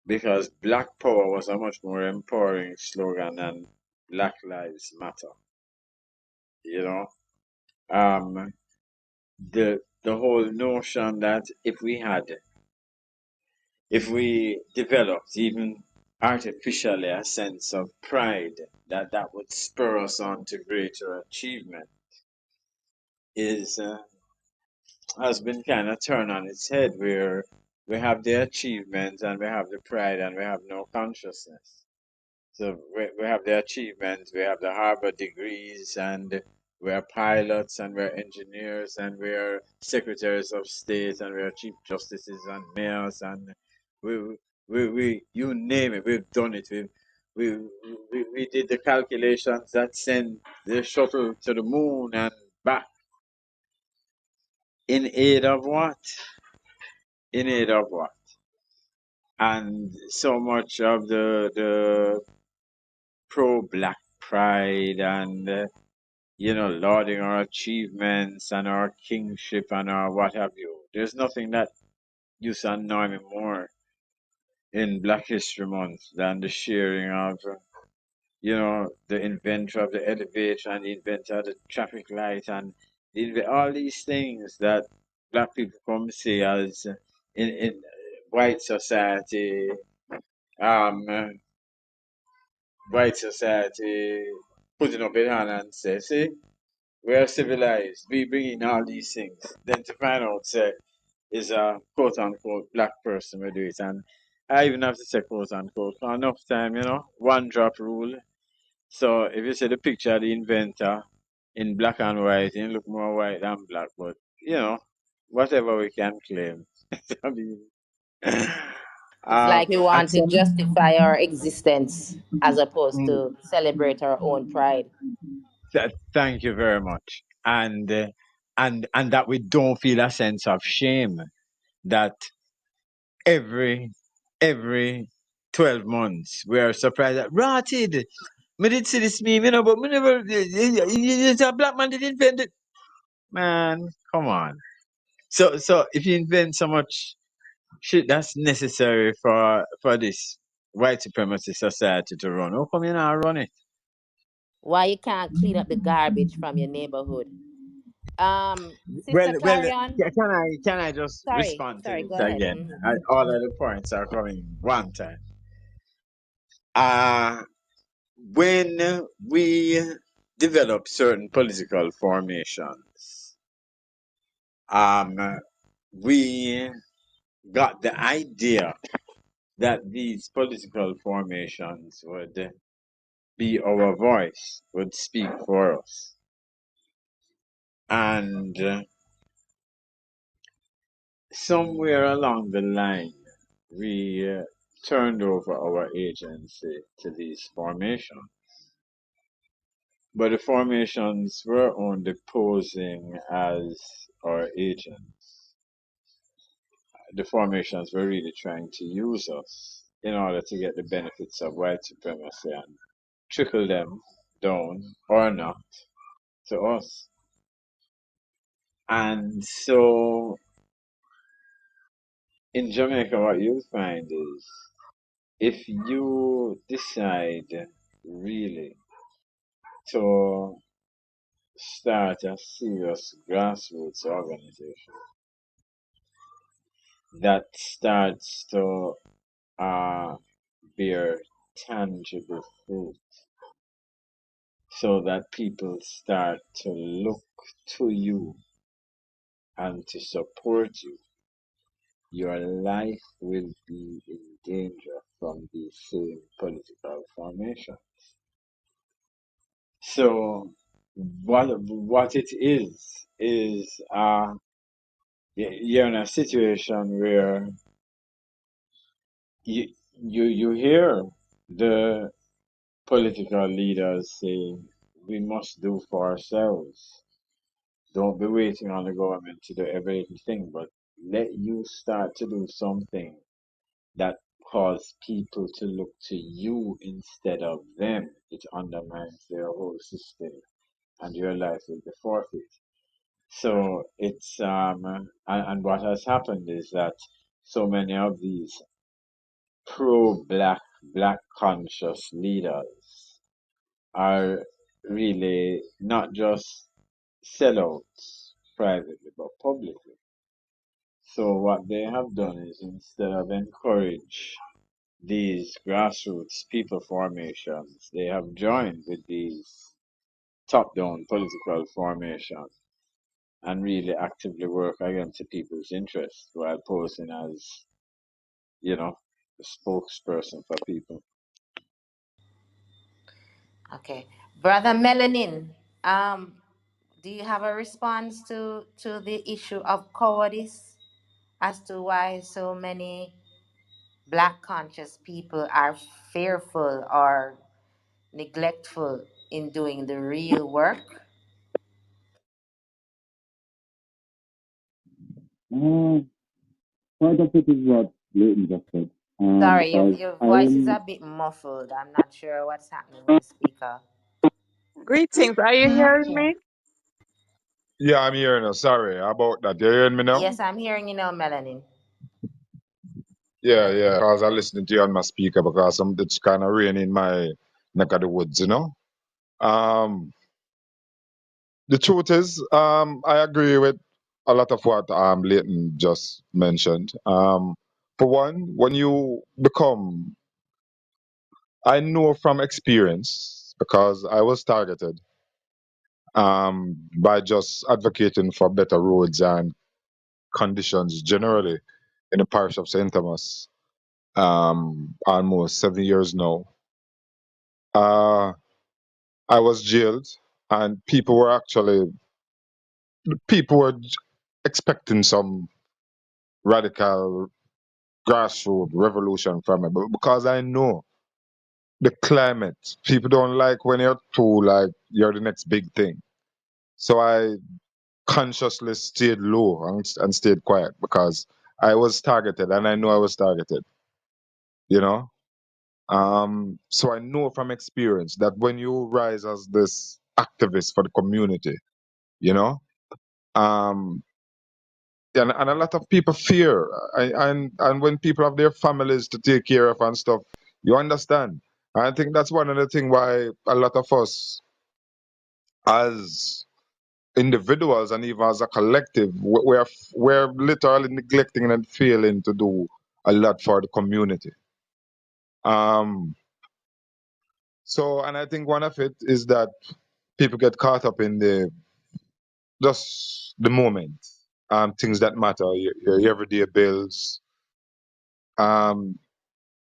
because Black Power was a much more empowering slogan than Black Lives Matter. You know, um, the whole notion that if we developed even artificially a sense of pride, that would spur us on to greater achievement is has been kind of turned on its head, where we have the achievement and we have the pride and we have no consciousness. So we have the achievements, we have the Harvard degrees, and we're pilots and we're engineers and we're secretaries of state and we're chief justices and mayors, and we you name it, we've done it. We, we did the calculations that send the shuttle to the moon and back. In aid of what? In aid of what? And so much of the pro-black pride and lauding our achievements and our kingship and our what have you. There's nothing that used to annoy me more in Black History Month than the sharing of, the inventor of the elevator and the inventor of the traffic light and all these things that Black people come see as in white society, um, white society putting up a hand and say, see, we are civilized. We bring in all these things. Then to find out, say, is a quote unquote black person will do it. And I even have to say quote unquote for enough time, one drop rule. So if you see the picture of the inventor in black and white, it look more white than black, but whatever we can claim. I mean, It's like we and want to so, justify our existence as opposed mm, to celebrate our own pride. thank you very much. And that we don't feel a sense of shame that every every 12 months we are surprised that rotted. Me did see this meme, but me never. It's a black man did invent it. Man, come on. So if you invent so much shit that's necessary for this white supremacy society to run, how come you not run it? Why you can't clean up the garbage from your neighborhood? Well, Sister well, Clarion. can I just Sorry, respond to sorry. Go this ahead. again? All of the points are coming one time. Uh when we develop certain political formations, um, we got the idea that these political formations would be our voice, would speak for us. And somewhere along the line, we turned over our agency to these formations. But the formations were only posing as our agents. The formations were really trying to use us in order to get the benefits of white supremacy and trickle them down or not to us. And so in Jamaica, what you'll find is if you decide really to start a serious grassroots organization that starts to uh, bear tangible fruit so that people start to look to you and to support you, your life will be in danger from the same political formation. So what it is you're in a situation where you you hear the political leaders saying we must do for ourselves. Don't be waiting on the government to do everything, but let you start to do something that cause people to look to you instead of them. It undermines their whole system, and your life will be forfeit. So it's and what has happened is that so many of these black conscious leaders are really not just sellouts privately but publicly. So what they have done is instead of encourage these grassroots people formations, they have joined with these top-down political formations and really actively work against the people's interests while posing as, you know, the spokesperson for people. Okay. Brother Melanin, do you have a response to the issue of cowardice as to why so many black conscious people are fearful or neglectful in doing the real work? Mm, Part of it is what Leighton just said. Sorry, Because your I voice is am, a bit muffled. I'm not sure what's happening with the speaker. Greetings. Are you hearing Okay. me? Yeah, I'm hearing you. Sorry about that. You hearing me now? Yes, I'm hearing you now, Melanin. Yeah, yeah. Because I'm listening to you on my speaker because it's kind of raining in my neck of the woods, you know? Um, the truth is, I agree with a lot of what Leighton just mentioned. For one, when you become, I know from experience because I was targeted by just advocating for better roads and conditions generally in the parish of St. Thomas. Almost 7 years now. Uh, I was jailed, and people were expecting some radical grassroots revolution from me, but because I know the climate, people don't like when you're too like you're the next big thing. So I consciously stayed low and stayed quiet because I was targeted, and I know I was targeted. You know, so I know from experience that when you rise as this activist for the community, you know, um, and a lot of people fear, and when people have their families to take care of and stuff, you understand. I think that's one of the things why a lot of us, as individuals and even as a collective, we're literally neglecting and failing to do a lot for the community. Um, so, and I think one of it is that people get caught up in the just the moment, things that matter, your everyday bills, um,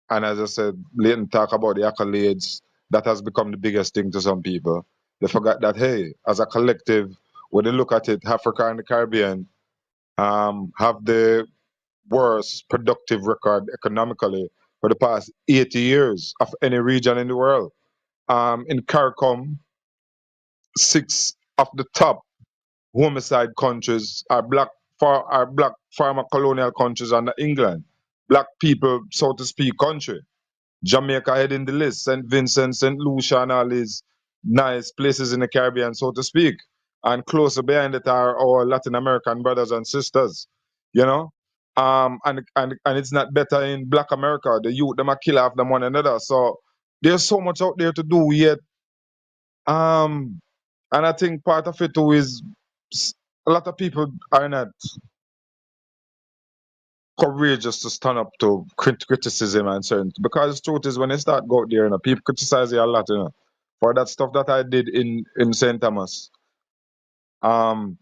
and as I said, Leighton talk about the accolades. That has become the biggest thing to some people. They forgot that hey, as a collective, when they look at it, Africa and the Caribbean have the worst productive record economically for the past 80 years of any region in the world. In CARICOM, six of the top homicide countries are black farmer colonial countries under England. Black people, so to speak, country. Jamaica heading the list, St. Vincent, St. Lucia, and all these nice places in the Caribbean, so to speak. And closer behind it are our Latin American brothers and sisters, you know. And it's not better in Black America. The youth them a kill off them one another. So there's so much out there to do yet. Um, and I think part of it too is a lot of people are not courageous to stand up to criticism and certain because the truth is when they start go out there, you know, people criticize you a lot, you know, for that stuff that I did in St. Thomas. Um,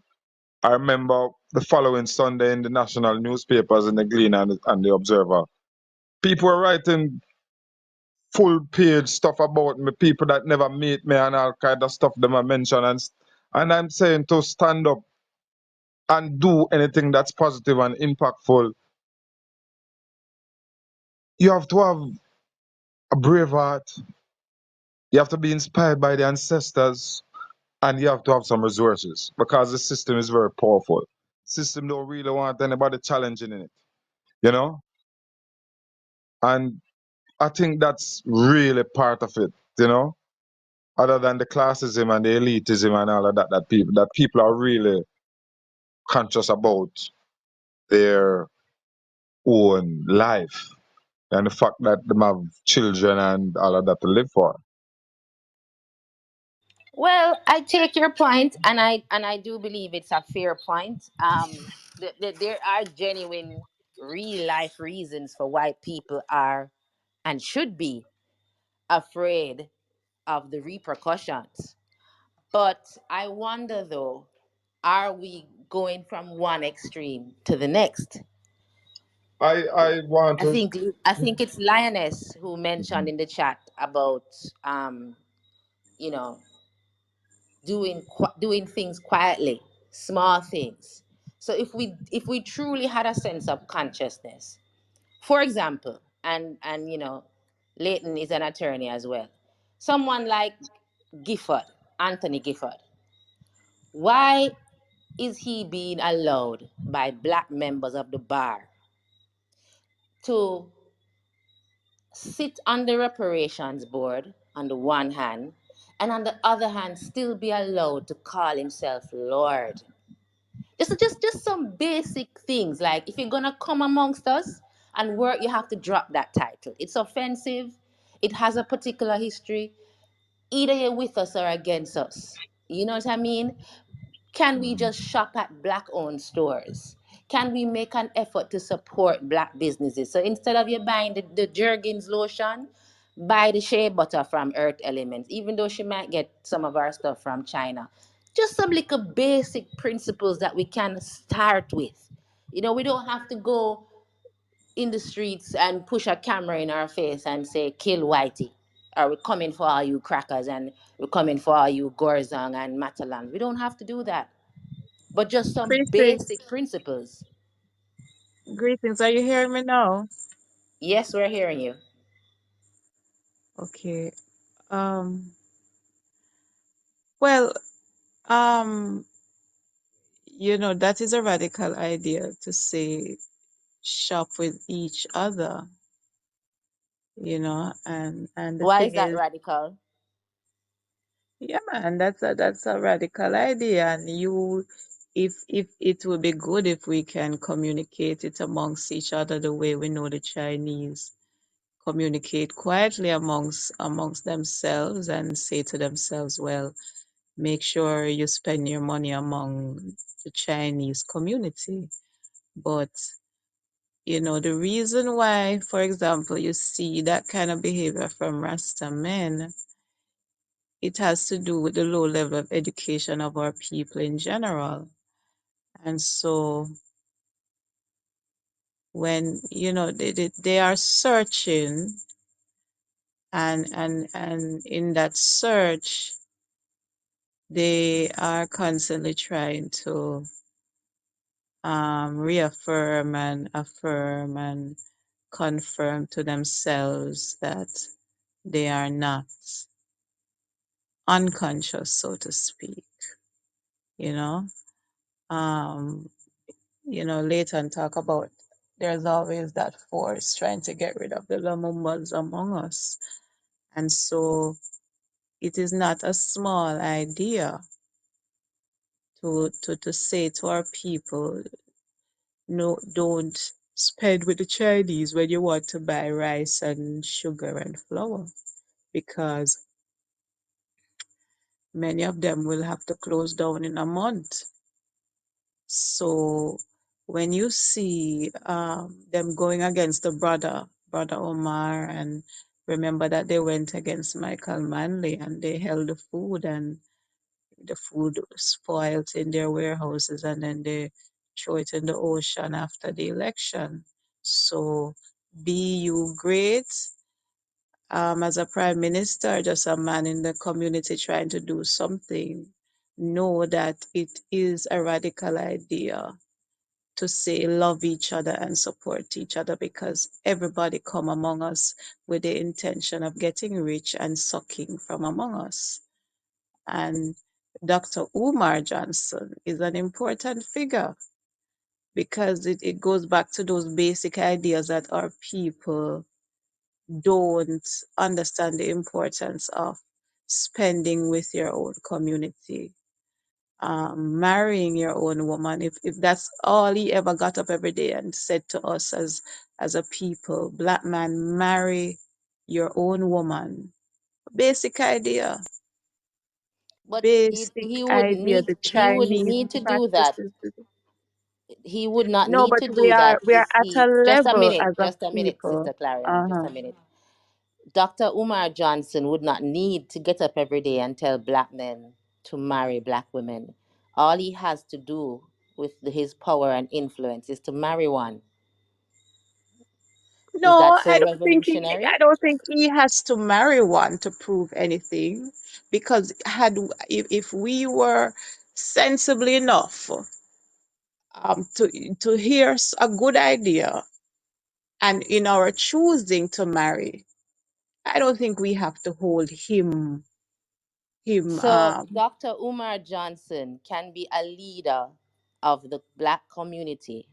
I remember the following Sunday in the national newspapers in the Gleaner and the Observer, people were writing full page stuff about me, people that never meet me and all kind of stuff them I mention and I'm saying to stand up and do anything that's positive and impactful, you have to have a brave heart. You have to be inspired by the ancestors. And you have to have some resources because the system is very powerful. System don't really want anybody challenging in it, you know? And I think that's really part of it, you know? Other than the classism and the elitism and all of that, that people are really conscious about their own life and the fact that they have children and all of that to live for. Well, I take your point, and I do believe it's a fair point. There are genuine, real life reasons for why people are and should be afraid of the repercussions. But I wonder though, are we going from one extreme to the next? I want I to. think I think it's Lioness who mentioned in the chat about you know doing things quietly, small things. So if we truly had a sense of consciousness, for example, and Leighton is an attorney as well. Someone like Gifford, Anthony Gifford, why is he being allowed by black members of the bar to sit on the reparations board on the one hand, and on the other hand still be allowed to call himself Lord? Just some basic things, like if you're gonna come amongst us and work, you have to drop that title. It's offensive. It has a particular history. Either you're with us or against us. You know what I mean? Can we just shop at black owned stores? Can we make an effort to support black businesses? So instead of you buying the Jergens lotion, buy the shea butter from Earth Elements, even though she might get some of our stuff from China. Just some little basic principles that we can start with. We don't have to go in the streets and push a camera in our face and say, kill Whitey. Or we're coming for all you crackers, and we're coming for all you Gorzong and Matalan. We don't have to do that. But just some Greetings. basic principles. Greetings. Are you hearing me now? Yes, we're hearing you. Okay. Um, well, um, that is a radical idea to say shop with each other, and the Why is thing that is, radical? yeah, man, that's a radical idea, and if it would be good if we can communicate it amongst each other the way we know the Chinese communicate quietly amongst themselves and say to themselves, well, make sure you spend your money among the Chinese community. But the reason why, for example, you see that kind of behavior from Rasta men, it has to do with the low level of education of our people in general. And so when they are searching, and in that search they are constantly trying to reaffirm and affirm and confirm to themselves that they are not unconscious, so to speak. You know, um, later and talk about there's always that force trying to get rid of the Lumumbas among us, and so it is not a small idea to say to our people, no, don't spend with the Chinese when you want to buy rice and sugar and flour, because many of them will have to close down in a month. So when you see them going against the brother Omar, and remember that they went against Michael Manley and they held the food, and the food spoiled in their warehouses, and then they throw it in the ocean after the election. So be you great as a prime minister, just a man in the community trying to do something, know that it is a radical idea to say love each other and support each other, because everybody come among us with the intention of getting rich and sucking from among us. And Dr. Umar Johnson is an important figure because it goes back to those basic ideas that our people don't understand the importance of spending with your own community, marrying your own woman. If that's all he ever got up every day and said to us as a people, black man, marry your own woman. Basic idea. But Basic idea. The he would Chinese need to do that. practices. He would not No, need but to we do are that we are if at a he level as a just a minute, people. Sister Clarion, just Uh-huh. a minute. Dr. Umar Johnson would not need to get up every day and tell black men to marry black women. All he has to do with his power and influence is to marry one. Is No, that so revolutionary? I don't think he has to marry one to prove anything, because if we were sensible enough to hear a good idea and in our choosing to marry, I don't think we have to hold him So Dr. Umar Johnson can be a leader of the black community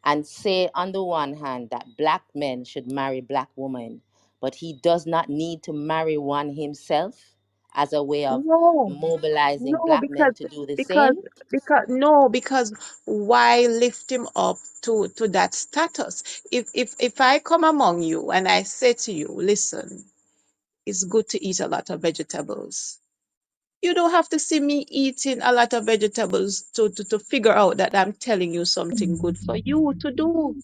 and say on the one hand that black men should marry black women, but he does not need to marry one himself as a way of no. mobilizing No, black men to do the because same. because why lift him up to that status? If I come among you and I say to you, listen, it's good to eat a lot of vegetables. You don't have to see me eating a lot of vegetables to figure out that I'm telling you something good for you to do.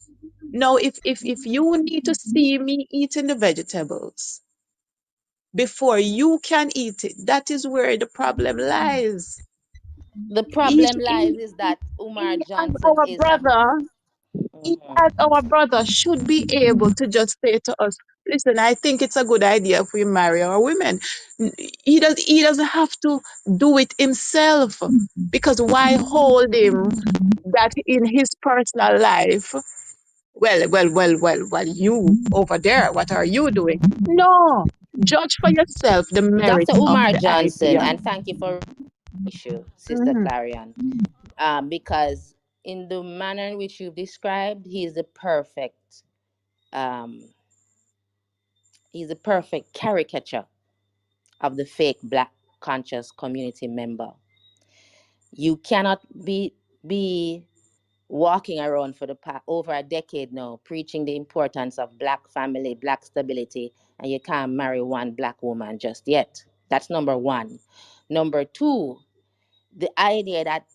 No, if you need to see me eating the vegetables before you can eat it, that is where the problem lies. The He, problem lies he, is that Umar he as Johnson our is a brother, he as Mhm. our brother should be able to just say to us, listen, I think it's a good idea if we marry our women. He doesn't have to do it himself, because why hold him that in his personal life? Well, you over there, what are you doing? No, judge for yourself the Dr. merits of Umar the Johnson, idea. and thank you for issue, Sister Mhm. Clarion. Because in the manner in which you've described, um, he's the perfect caricature of the fake black conscious community member. You cannot be walking around for over a decade now preaching the importance of black family, black stability, and you can't marry one black woman just yet. That's number one. Number two, the idea that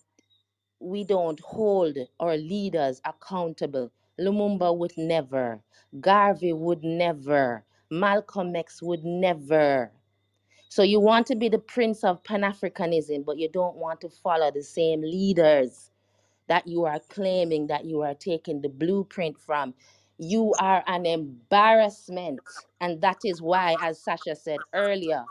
we don't hold our leaders accountable. Lumumba would never. Garvey would never. Malcolm X would never. So you want to be the prince of Pan Africanism, but you don't want to follow the same leaders that you are claiming that you are taking the blueprint from. You are an embarrassment. And that is why, as Sasha said earlier,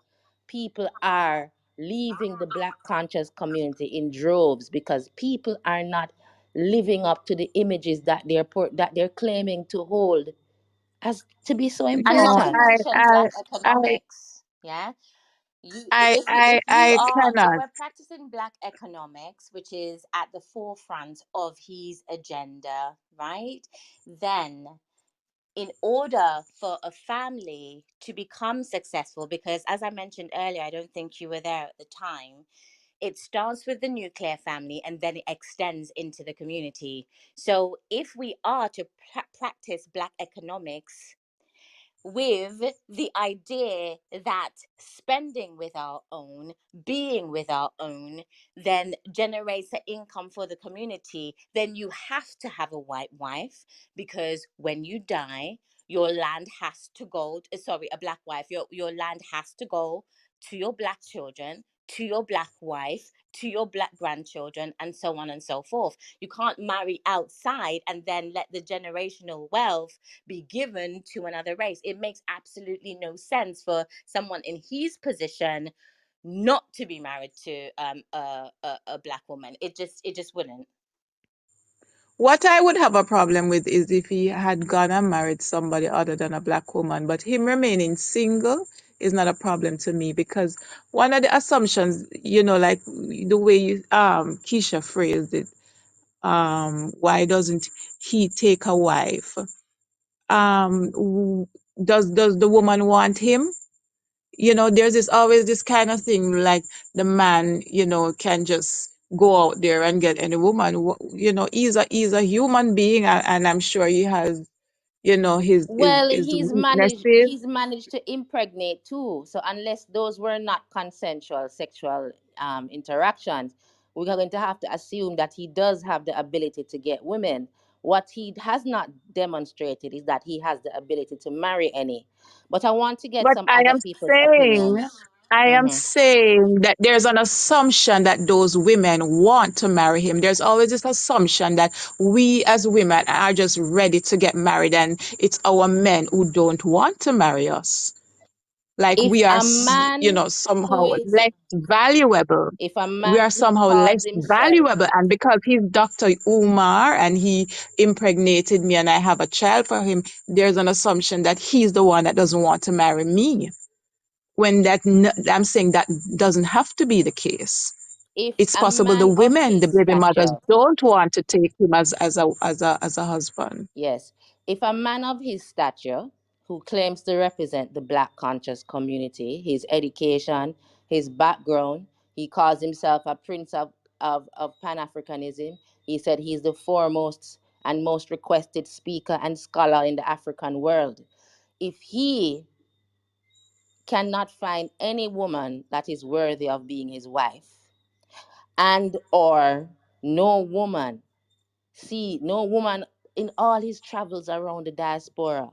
people are leaving the black conscious community in droves because people are not living up to the images that they're claiming to hold as to be so And not No, to important. mention black I, economics. Yeah. If I if cannot. we're practicing black economics, which is at the forefront of his agenda, right? Then in order for a family to become successful, because as I mentioned earlier, I don't think you were there at the time, it starts with the nuclear family and then it extends into the community. So if we are to practice black economics with the idea that spending with our own, being with our own, then generates an income for the community, then you have to have a white wife, because when you die, your land has to go, sorry, a black wife, your land has to go to your black children, to your black wife, to your black grandchildren, and so on and so forth. You can't marry outside and then let the generational wealth be given to another race. It makes absolutely no sense for someone in his position not to be married to a black woman. It just wouldn't. What I would have a problem with is if he had gone and married somebody other than a black woman, but him remaining single is not a problem to me, because one of the assumptions, like the way Keisha phrased it, why doesn't he take a wife? Does the woman want him? There's always this kind of thing, like the man, can just go out there and get any woman. He's a human being, and I'm sure he has, Well, his he's managed weaknesses. he's managed to impregnate too. So unless those were not consensual sexual interactions, we are going to have to assume that he does have the ability to get women. What he has not demonstrated is that he has the ability to marry any. But I want to get But some other people's opinions. I am Hmm. saying that there's an assumption that those women want to marry him. There's always this assumption that we as women are just ready to get married, and it's our men who don't want to marry us. Like If we are, a man who somehow is less valuable. if a We man are who somehow calls less himself valuable. And because he's Dr. Umar and he impregnated me and I have a child for him, there's an assumption that he's the one that doesn't want to marry me. When I'm saying that doesn't have to be the case. if It's a possible the man of women, his the baby mothers, stature. don't want to take him as a husband. Yes. If a man of his stature who claims to represent the black conscious community, his education, his background, he calls himself a prince of Pan Africanism. He said he's the foremost and most requested speaker and scholar in the African world. If he cannot find any woman that is worthy of being his wife, and or no woman no woman in all his travels around the diaspora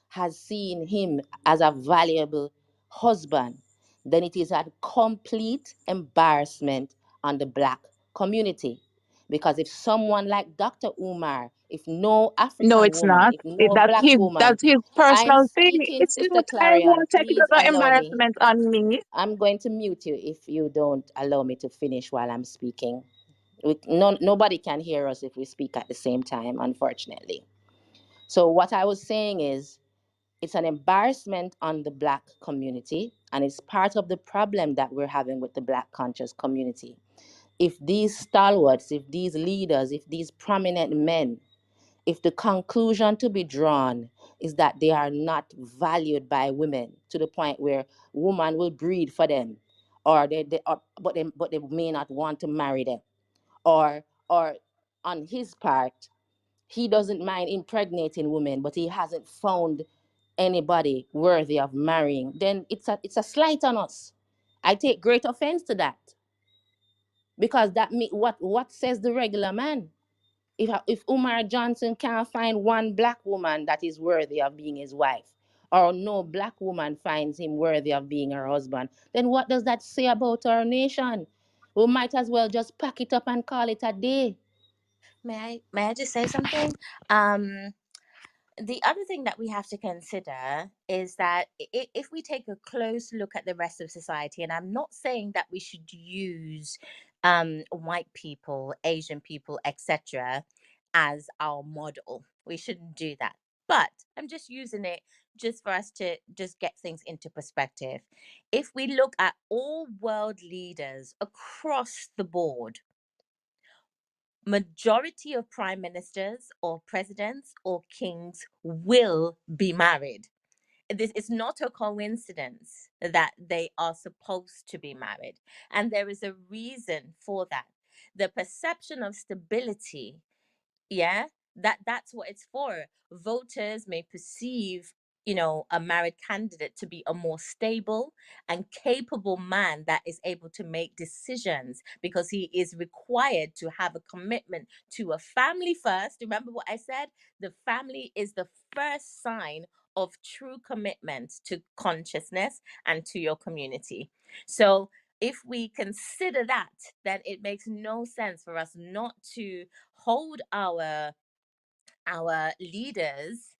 has seen him as a valuable husband, then it is a complete embarrassment on the black community. Because if someone like Dr. Umar, if no No, African it's woman, not. if no black woman, That's his I'm personal thing. speaking, It's Sister not. I Clarion, won't take it please as an allow me. embarrassment on me. I'm going to mute you if you don't allow me to finish while I'm speaking. Nobody can hear us if we speak at the same time, unfortunately. So, what I was saying is, it's an embarrassment on the black community, and it's part of the problem that we're having with the black conscious community. If these stalwarts, if these leaders, if these prominent men, if the conclusion to be drawn is that they are not valued by women to the point where woman will breed for them, or but they may not want to marry them, or on his part he doesn't mind impregnating women, but he hasn't found anybody worthy of marrying, then it's a slight on us. I take great offense to that, because what says the regular man? If Umar Johnson can't find one black woman that is worthy of being his wife, or no black woman finds him worthy of being her husband, then what does that say about our nation? We might as well just pack it up and call it a day. May I just say something? Um, the other thing that we have to consider is that if we take a close look at the rest of society, and I'm not saying that we should use white people, Asian people, etc., as our model. We shouldn't do that. But I'm just using it just for us to just get things into perspective. If we look at all world leaders across the board, majority of prime ministers or presidents or kings will be married. This is not a coincidence that they are supposed to be married, and there is a reason for that. The perception of stability, yeah, that's what it's for. Voters may perceive, a married candidate to be a more stable and capable man that is able to make decisions, because he is required to have a commitment to a family first. Remember what I said? The family is the first sign of true commitment to consciousness and to your community. So if we consider that, then it makes no sense for us not to hold our leaders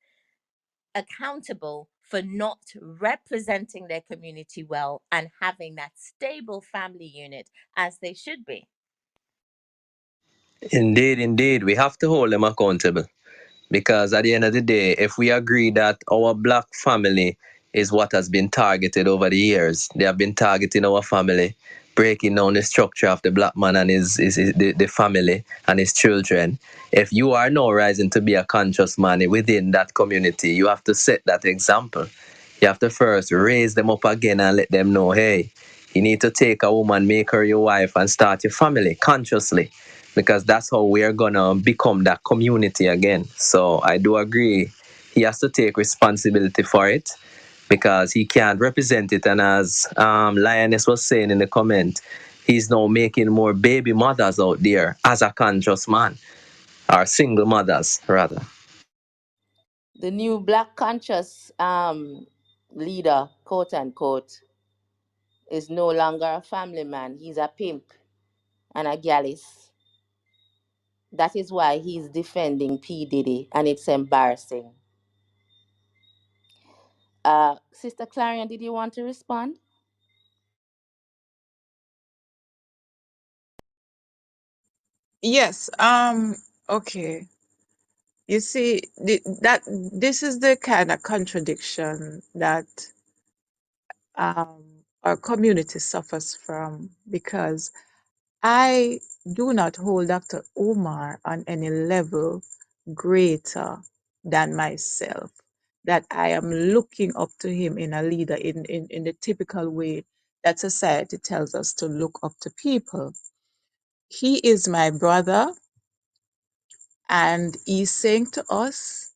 accountable for not representing their community well and having that stable family unit as they should be. Indeed, indeed. We have to hold them accountable. Because at the end of the day, if we agree that our black family is what has been targeted over the years. They have been targeting our family, breaking down the structure of the black man and the family and his children. If you are now rising to be a conscious man within that community, you have to set that example. You have to first raise them up again and let them know, hey, you need to take a woman, make her your wife, and start your family consciously, because that's how we are gonna become that community again. So I do agree. He has to take responsibility for it because he can't represent it. And as Lioness was saying in the comment, he's now making more baby mothers out there as a conscious man, or single mothers rather. The new black conscious leader, quote unquote, is no longer a family man. He's a pimp and a gallus. That is why he's defending P. Diddy, and it's embarrassing. Sister Clarion, did you want to respond? Yes. Okay. You see, that this is the kind of contradiction that our community suffers from, because I do not hold Dr. Umar on any level greater than myself. That I am looking up to him in a leader in the typical way that society tells us to look up to people. He is my brother, and he's saying to us,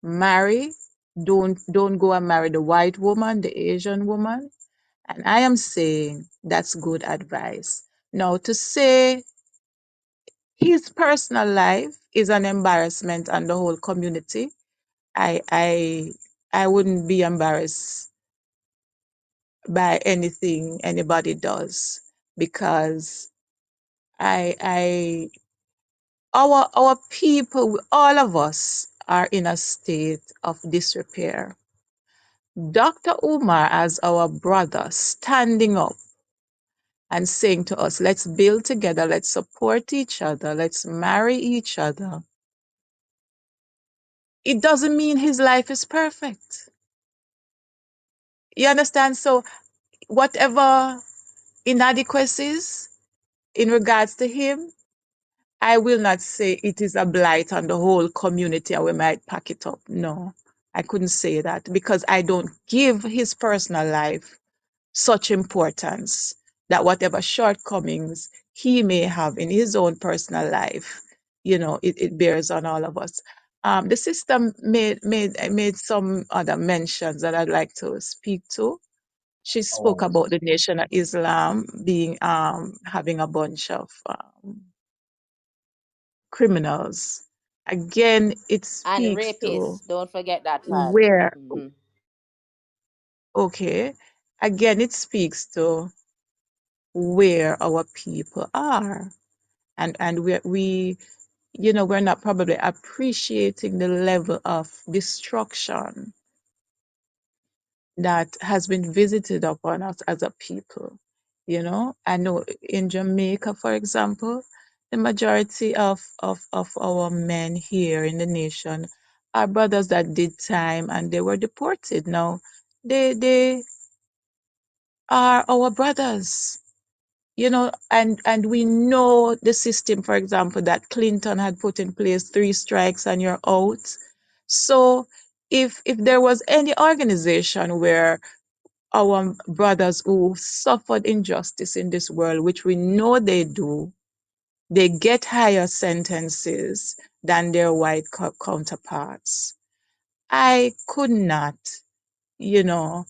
marry, don't go and marry the white woman, the Asian woman. And I am saying that's good advice. Now, to say his personal life is an embarrassment on the whole community, I I I wouldn't be embarrassed by anything anybody does, because I our people, all of us are in a state of disrepair. Dr. Umar, as our brother, standing up and saying to us, let's build together, let's support each other, let's marry each other. It doesn't mean his life is perfect. You understand? So, whatever inadequacies in regards to him, I will not say it is a blight on the whole community and we might pack it up. No, I couldn't say that, because I don't give his personal life such importance that whatever shortcomings he may have in his own personal life, it bears on all of us. The system made some other mentions that I'd like to speak to. She spoke Oh, about the Nation of Islam being having a bunch of criminals. Again, it And speaks to rapists. Don't forget that part. where, Hmm. okay, again, it speaks to where our people are. And we're not probably appreciating the level of destruction that has been visited upon us as a people. I know in Jamaica, for example, the majority of our men here in the nation are brothers that did time and they were deported. Now, they are our brothers, and we know the system, for example, that Clinton had put in place, 3 strikes and you're out. So if there was any organization where our brothers who suffered injustice in this world, which we know they do, they get higher sentences than their white counterparts. I could not, you know,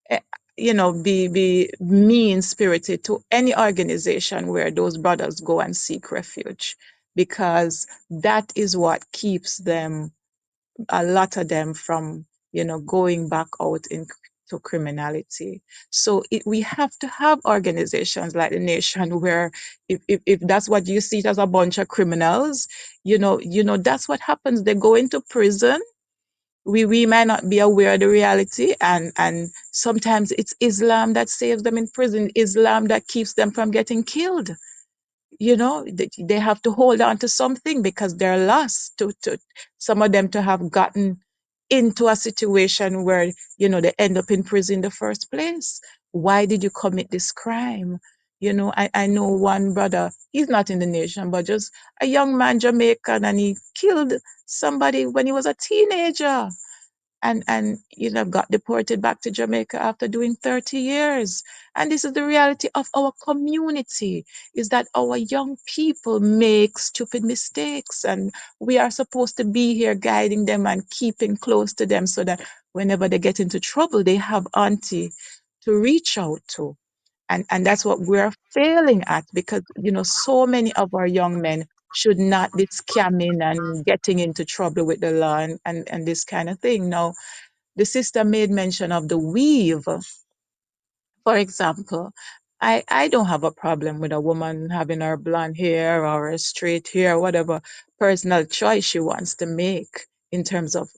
eh, be mean spirited to any organization where those brothers go and seek refuge, because that is what keeps them, a lot of them, from going back out into criminality. So we have to have organizations like the Nation where if that's what you see it as, a bunch of criminals, that's what happens. They go into prison. We might not be aware of the reality, and sometimes it's Islam that saves them in prison, Islam that keeps them from getting killed. They have to hold on to something because they're lost, to some of them to have gotten into a situation where, they end up in prison in the first place. Why did you commit this crime? I know one brother, he's not in the nation, but just a young man, Jamaican, and he killed somebody when he was a teenager, and got deported back to Jamaica after doing 30 years. And this is the reality of our community, is that our young people make stupid mistakes, and we are supposed to be here guiding them and keeping close to them so that whenever they get into trouble, they have auntie to reach out to. And that's what we're failing at, because so many of our young men should not be scamming and getting into trouble with the law, and this kind of thing. Now, the sister made mention of the weave. For example, I don't have a problem with a woman having her blonde hair or her straight hair, whatever personal choice she wants to make in terms of,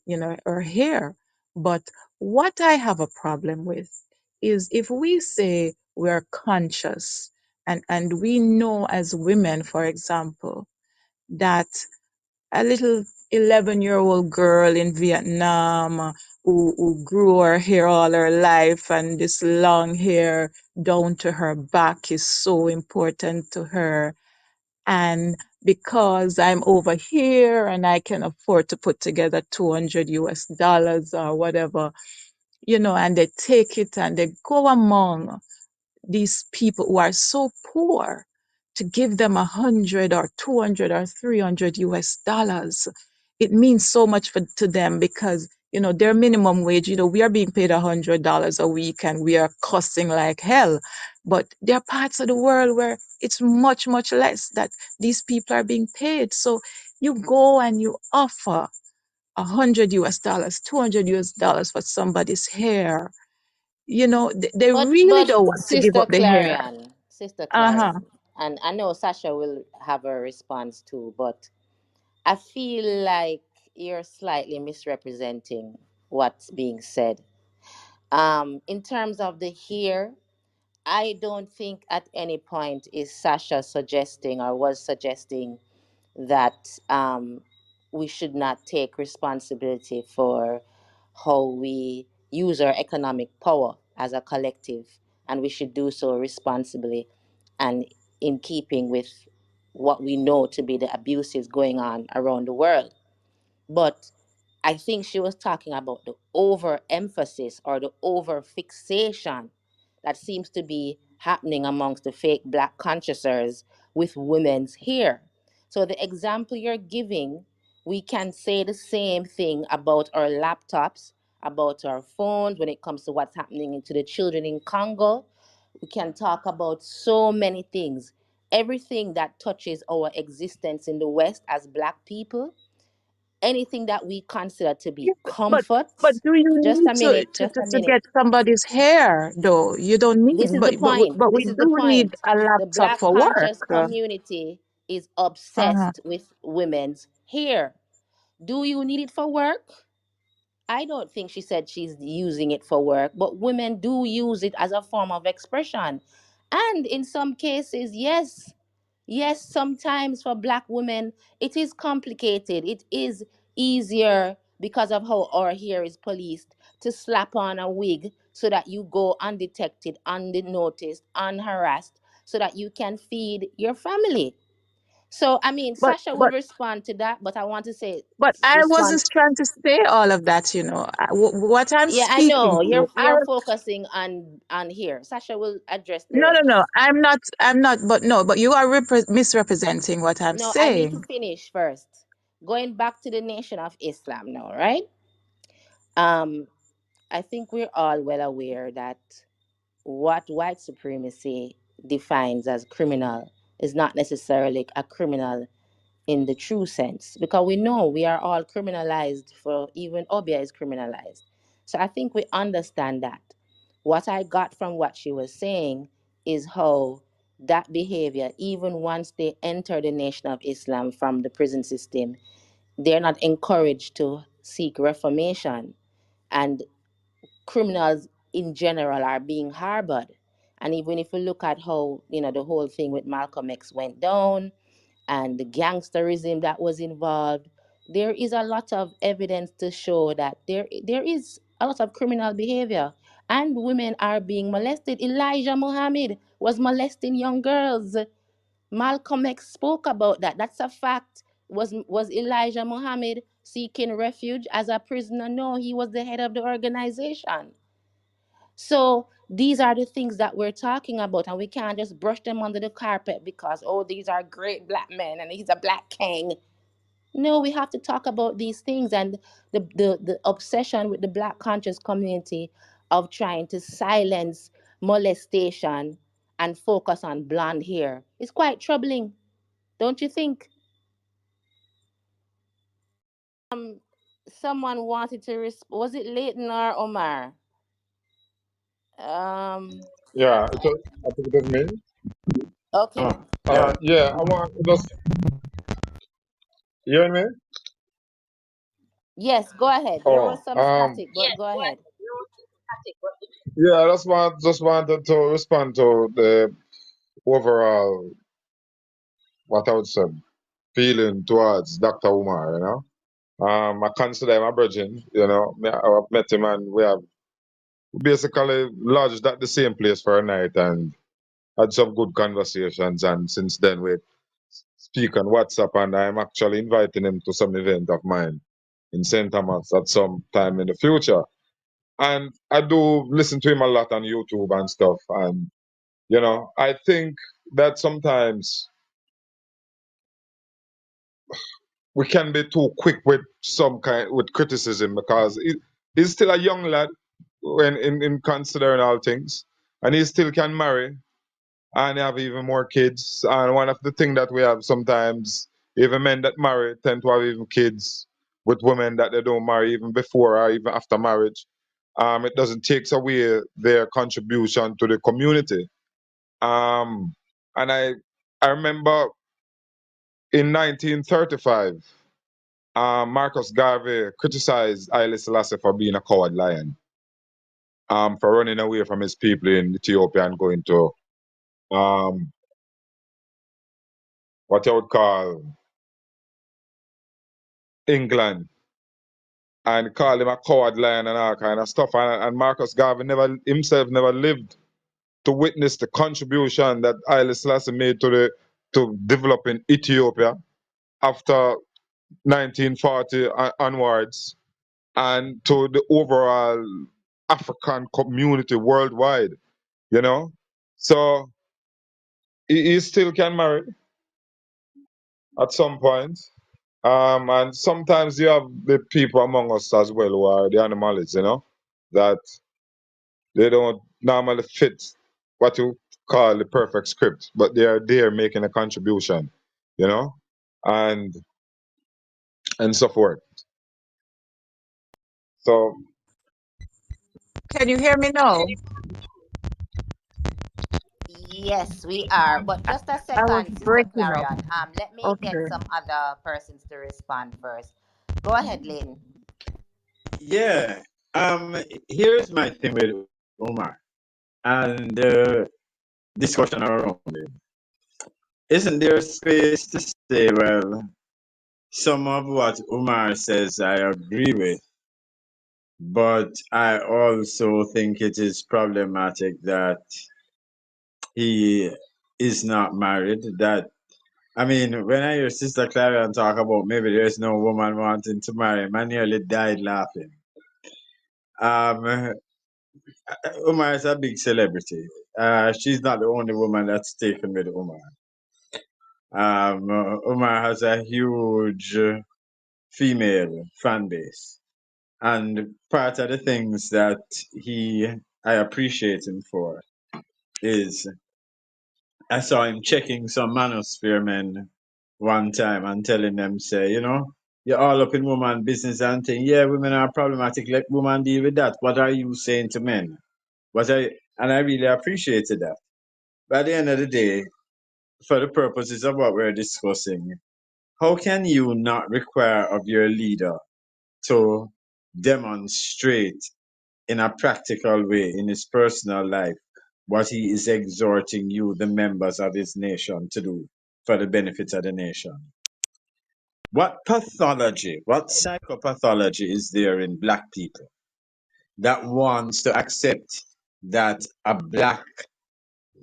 her hair. But what I have a problem with is if we say we're conscious, and we know as women, for example, that a little 11-year-old girl in Vietnam, who grew her hair all her life, and this long hair down to her back is so important to her. And because I'm over here and I can afford to put together 200 US dollars or whatever, and they take it and they go among these people who are so poor to give them 100 or 200 or 300 US dollars. It means so much to them, because their minimum wage, we are being paid $100 a week and we are costing like hell. But there are parts of the world where it's much, much less that these people are being paid. So you go and you offer 100 US dollars, 200 US dollars for somebody's hair. They really But don't want to give Sister up the hair. Clarion, Sister Uh-huh. Clarion, and I know Sasha will have a response too, but I feel like you're slightly misrepresenting what's being said. In terms of the here, I don't think at any point is Sasha suggesting or was suggesting that we should not take responsibility for how we use our economic power as a collective, and we should do so responsibly and in keeping with what we know to be the abuses going on around the world. But I think she was talking about the overemphasis or the overfixation that seems to be happening amongst the fake black consciousers with women's hair. So, the example you're giving, we can say the same thing about our laptops, about our phones when it comes to what's happening to the children in Congo. We can talk about so many things. Everything that touches our existence in the West as black people, anything that we consider to be Yeah, but comfort. do you Just need a minute, just a to get minute. somebody's hair though? You don't This need, is the point. but we This is the do need point. a The laptop black for work. conscious community is Uh-huh. obsessed with women's hair. Do you need it for work? I don't think she said she's using it for work, but women do use it as a form of expression. And in some cases, yes, yes, sometimes for black women, it is complicated. It is easier because of how our hair is policed to slap on a wig so that you go undetected, unnoticed, unharassed, so that you can feed your family. So, I mean, But Sasha will but respond to that, but I want to say, but I respond. wasn't trying to say all of that. What I'm Yeah, I speaking know to, you're focusing on here. Sasha will address the no, no, rest. no. I'm not. But no, but you are misrepresenting what I'm No, I need to saying. finish first. Going back to the Nation of Islam now, right? Um, I think we're all well aware that what white supremacy defines as criminal is not necessarily a criminal in the true sense, because we know we are all criminalized, for even Obia is criminalized. So I think we understand that. What I got from what she was saying is how that behavior, even once they enter the Nation of Islam from the prison system, they're not encouraged to seek reformation. And criminals in general are being harbored. And even if you look at how, the whole thing with Malcolm X went down and the gangsterism that was involved, there is a lot of evidence to show that there is a lot of criminal behavior and women are being molested. Elijah Muhammad was molesting young girls. Malcolm X spoke about that. That's a fact. Was Elijah Muhammad seeking refuge as a prisoner? No, he was the head of the organization. So these are the things that we're talking about, and we can't just brush them under the carpet because, oh, these are great black men and he's a black king. No, we have to talk about these things, and the obsession with the black conscious community of trying to silence molestation and focus on blonde hair is quite troubling, don't you think? Um, Someone wanted to was it Leighton or Omar? Um, Yeah, I think it was me. okay. Oh, yeah. Yeah, I want to just, you hear me? Yes, go ahead. There was Oh, some static, but go ahead. yeah, I just wanted to respond to the overall, what I would say, feeling towards Dr. Umar, you know. I consider him a virgin, you know. I've met him and we have basically lodged at the same place for a night and had some good conversations. And since then, we speak on WhatsApp, and I'm actually inviting him to some event of mine in St. Thomas at some time in the future. And I do listen to him a lot on YouTube and stuff. And, you know, I think that sometimes we can be too quick with some kind with criticism because he's still a young lad when in considering all things. And he still can marry and have even more kids. And one of the things that we have sometimes, even men that marry tend to have even kids with women that they don't marry even before or even after marriage. It doesn't take away their contribution to the community. And I remember in 1935, Marcus Garvey criticized Haile Selassie for being a coward lion, for running away from his people in Ethiopia and going to um, what you would call England, and call him a coward lion and all kind of stuff. And Marcus Garvey never himself never lived to witness the contribution that Haile Selassie made to developing Ethiopia after 1940 onwards, and to the overall African community worldwide. You know, so he still can marry at some point. And sometimes you have the people among us as well who are the animalists, you know, that they don't normally fit what you call the perfect script, but they are there making a contribution, you know, and so forth. So Can you hear me now? Yes, we are. But I, just a I was second, Sister breaking up. Clarion. Let me get Okay. some other persons to respond first. Go ahead, Lynn. Yeah. Here's my thing with Omar and the discussion around it. Isn't there space to say, well, some of what Umar says I agree with, but I also think it is problematic that he is not married. That I mean, when I hear Sister Clarion talk about maybe there's no woman wanting to marry him, I nearly died laughing. Um, Umar is a big celebrity. She's not the only woman that's taken with Umar. Umar has a huge female fan base. And part of the things that I appreciate him for is I saw him checking some manosphere men one time and telling them, say, you're all up in woman business and thing. Yeah, women are problematic. Let women deal with that. What are you saying to men? And I really appreciated that. But at the end of the day, for the purposes of what we're discussing, how can you not require of your leader to demonstrate in a practical way in his personal life what he is exhorting you, the members of his nation, to do for the benefit of the nation? What pathology, what psychopathology is there in black people that wants to accept that a black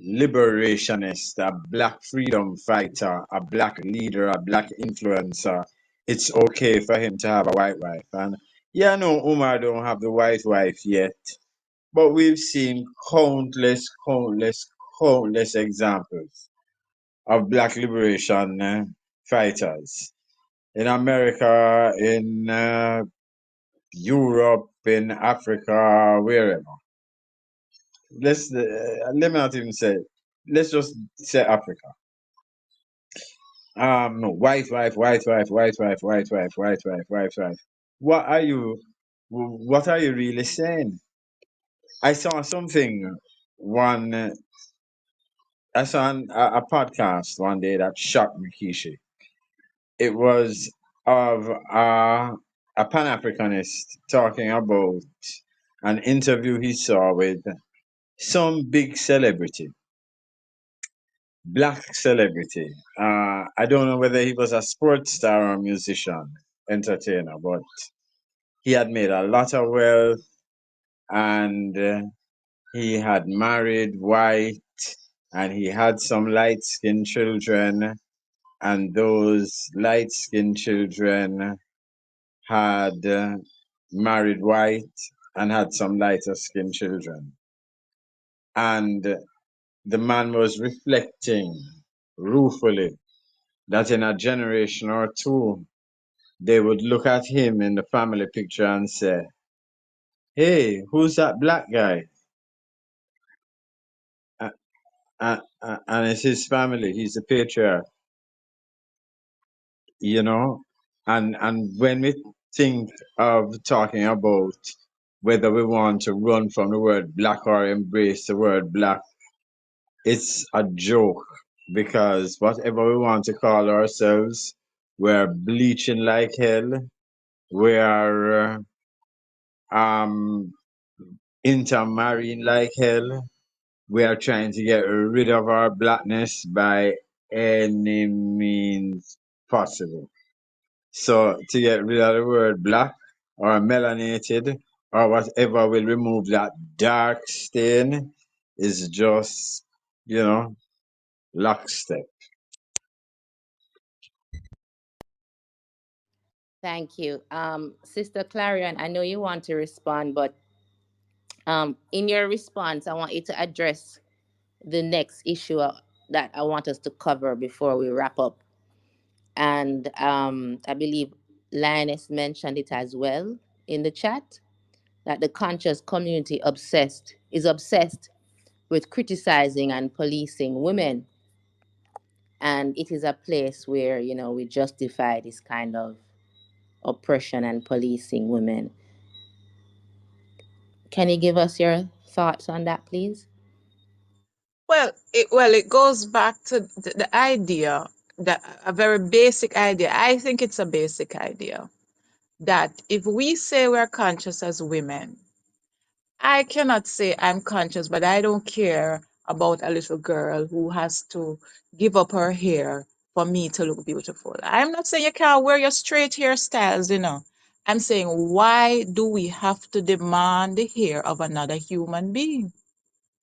liberationist, a black freedom fighter, a black leader, a black influencer, it's okay for him to have a white wife? And yeah, no, Umar don't have the white wife yet, but we've seen countless examples of black liberation fighters in America, in Europe, in Africa, wherever. Let me not even say. Let's just say Africa. No, white wife. What are you? What are you really saying? I saw something. One, I saw a podcast one day that shocked me, Kishi. It was of a Pan Africanist talking about an interview he saw with some big celebrity, black celebrity. I don't know whether he was a sports star or a musician, entertainer, but he had made a lot of wealth and he had married white and he had some light skinned children, and those light skinned children had married white and had some lighter skinned children. And the man was reflecting ruefully that in a generation or two, they would look at him in the family picture and say, "Hey, who's that black guy?" And it's his family. He's the patriarch, you know. And when we think of talking about whether we want to run from the word black or embrace the word black, it's a joke because whatever we want to call ourselves, we're bleaching like hell. We are intermarrying like hell. We are trying to get rid of our blackness by any means possible. So to get rid of the word black or melanated or whatever will remove that dark stain is just, lockstep. Thank you. Sister Clarion, I know you want to respond, but in your response, I want you to address the next issue that I want us to cover before we wrap up. And I believe Lioness mentioned it as well in the chat that the conscious community is obsessed with criticizing and policing women, and it is a place where we justify this kind of oppression and policing women. Can you give us your thoughts on that, please? Well, it goes back to the idea, that a very basic idea. I think it's a basic idea that if we say we're conscious as women, I cannot say I'm conscious, but I don't care about a little girl who has to give up her hair for me to look beautiful. I'm not saying you can't wear your straight hairstyles. I'm saying, why do we have to demand the hair of another human being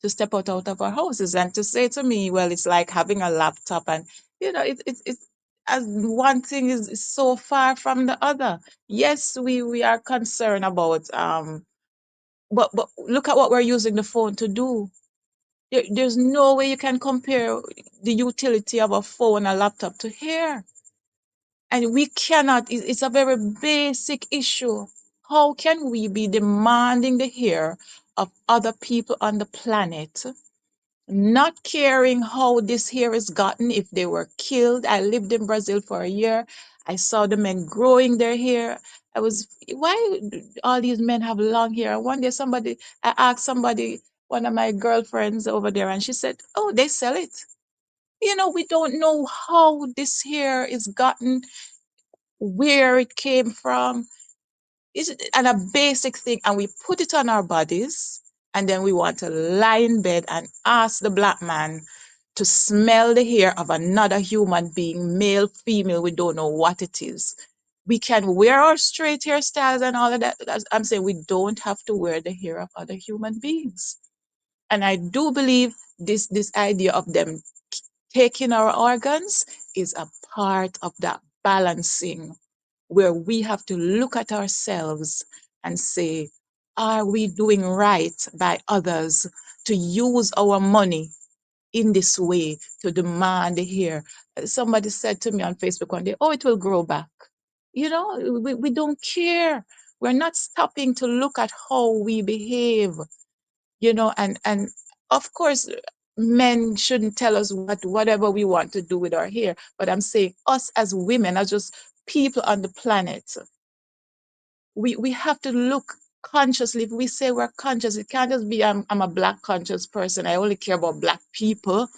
to step out of our houses and to say to me, well, it's like having a laptop, and it's as one thing is so far from the other. Yes, we are concerned about but look at what we're using the phone to do. There's no way you can compare the utility of a phone, a laptop to hair. And we cannot, it's a very basic issue. How can we be demanding the hair of other people on the planet, not caring how this hair is gotten, if they were killed? I lived in Brazil for a year. I saw the men growing their hair. Why do all these men have long hair? One day I asked somebody, one of my girlfriends over there, and she said, oh, they sell it. We don't know how this hair is gotten, where it came from. And a basic thing, and we put it on our bodies, and then we want to lie in bed and ask the black man to smell the hair of another human being, male, female, we don't know what it is. We can wear our straight hairstyles and all of that. I'm saying we don't have to wear the hair of other human beings. And I do believe this idea of them taking our organs is a part of that balancing where we have to look at ourselves and say, are we doing right by others to use our money in this way to demand the hair? Somebody said to me on Facebook one day, oh, it will grow back. We don't care. We're not stopping to look at how we behave, and of course, men shouldn't tell us whatever we want to do with our hair. But I'm saying us as women, as just people on the planet, we have to look consciously. If we say we're conscious, it can't just be I'm a black conscious person. I only care about black people.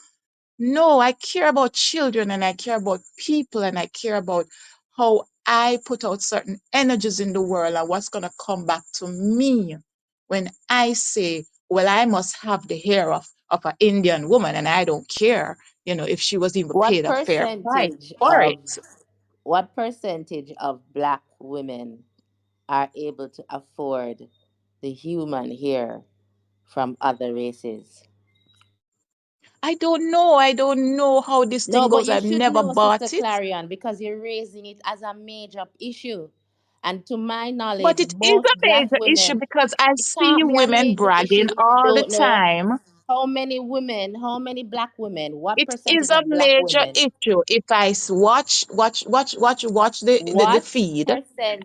No, I care about children and I care about people and I care about how I put out certain energies in the world and what's going to come back to me when I say, well, I must have the hair of an Indian woman and I don't care, if she was even What paid a fair price percentage for it. of what percentage of black women are able to afford the human hair from other races? I don't know. I don't know how this thing No, but goes. you I've should never know, Sister bought it. Clarion, because you're raising it as a major issue. And to my But knowledge, it is most a black major issue women, because I it see can't be a women major issue bragging if you all the don't know time. how many women, how many black women, what It is percentage a of black major women, issue if I watch the what feed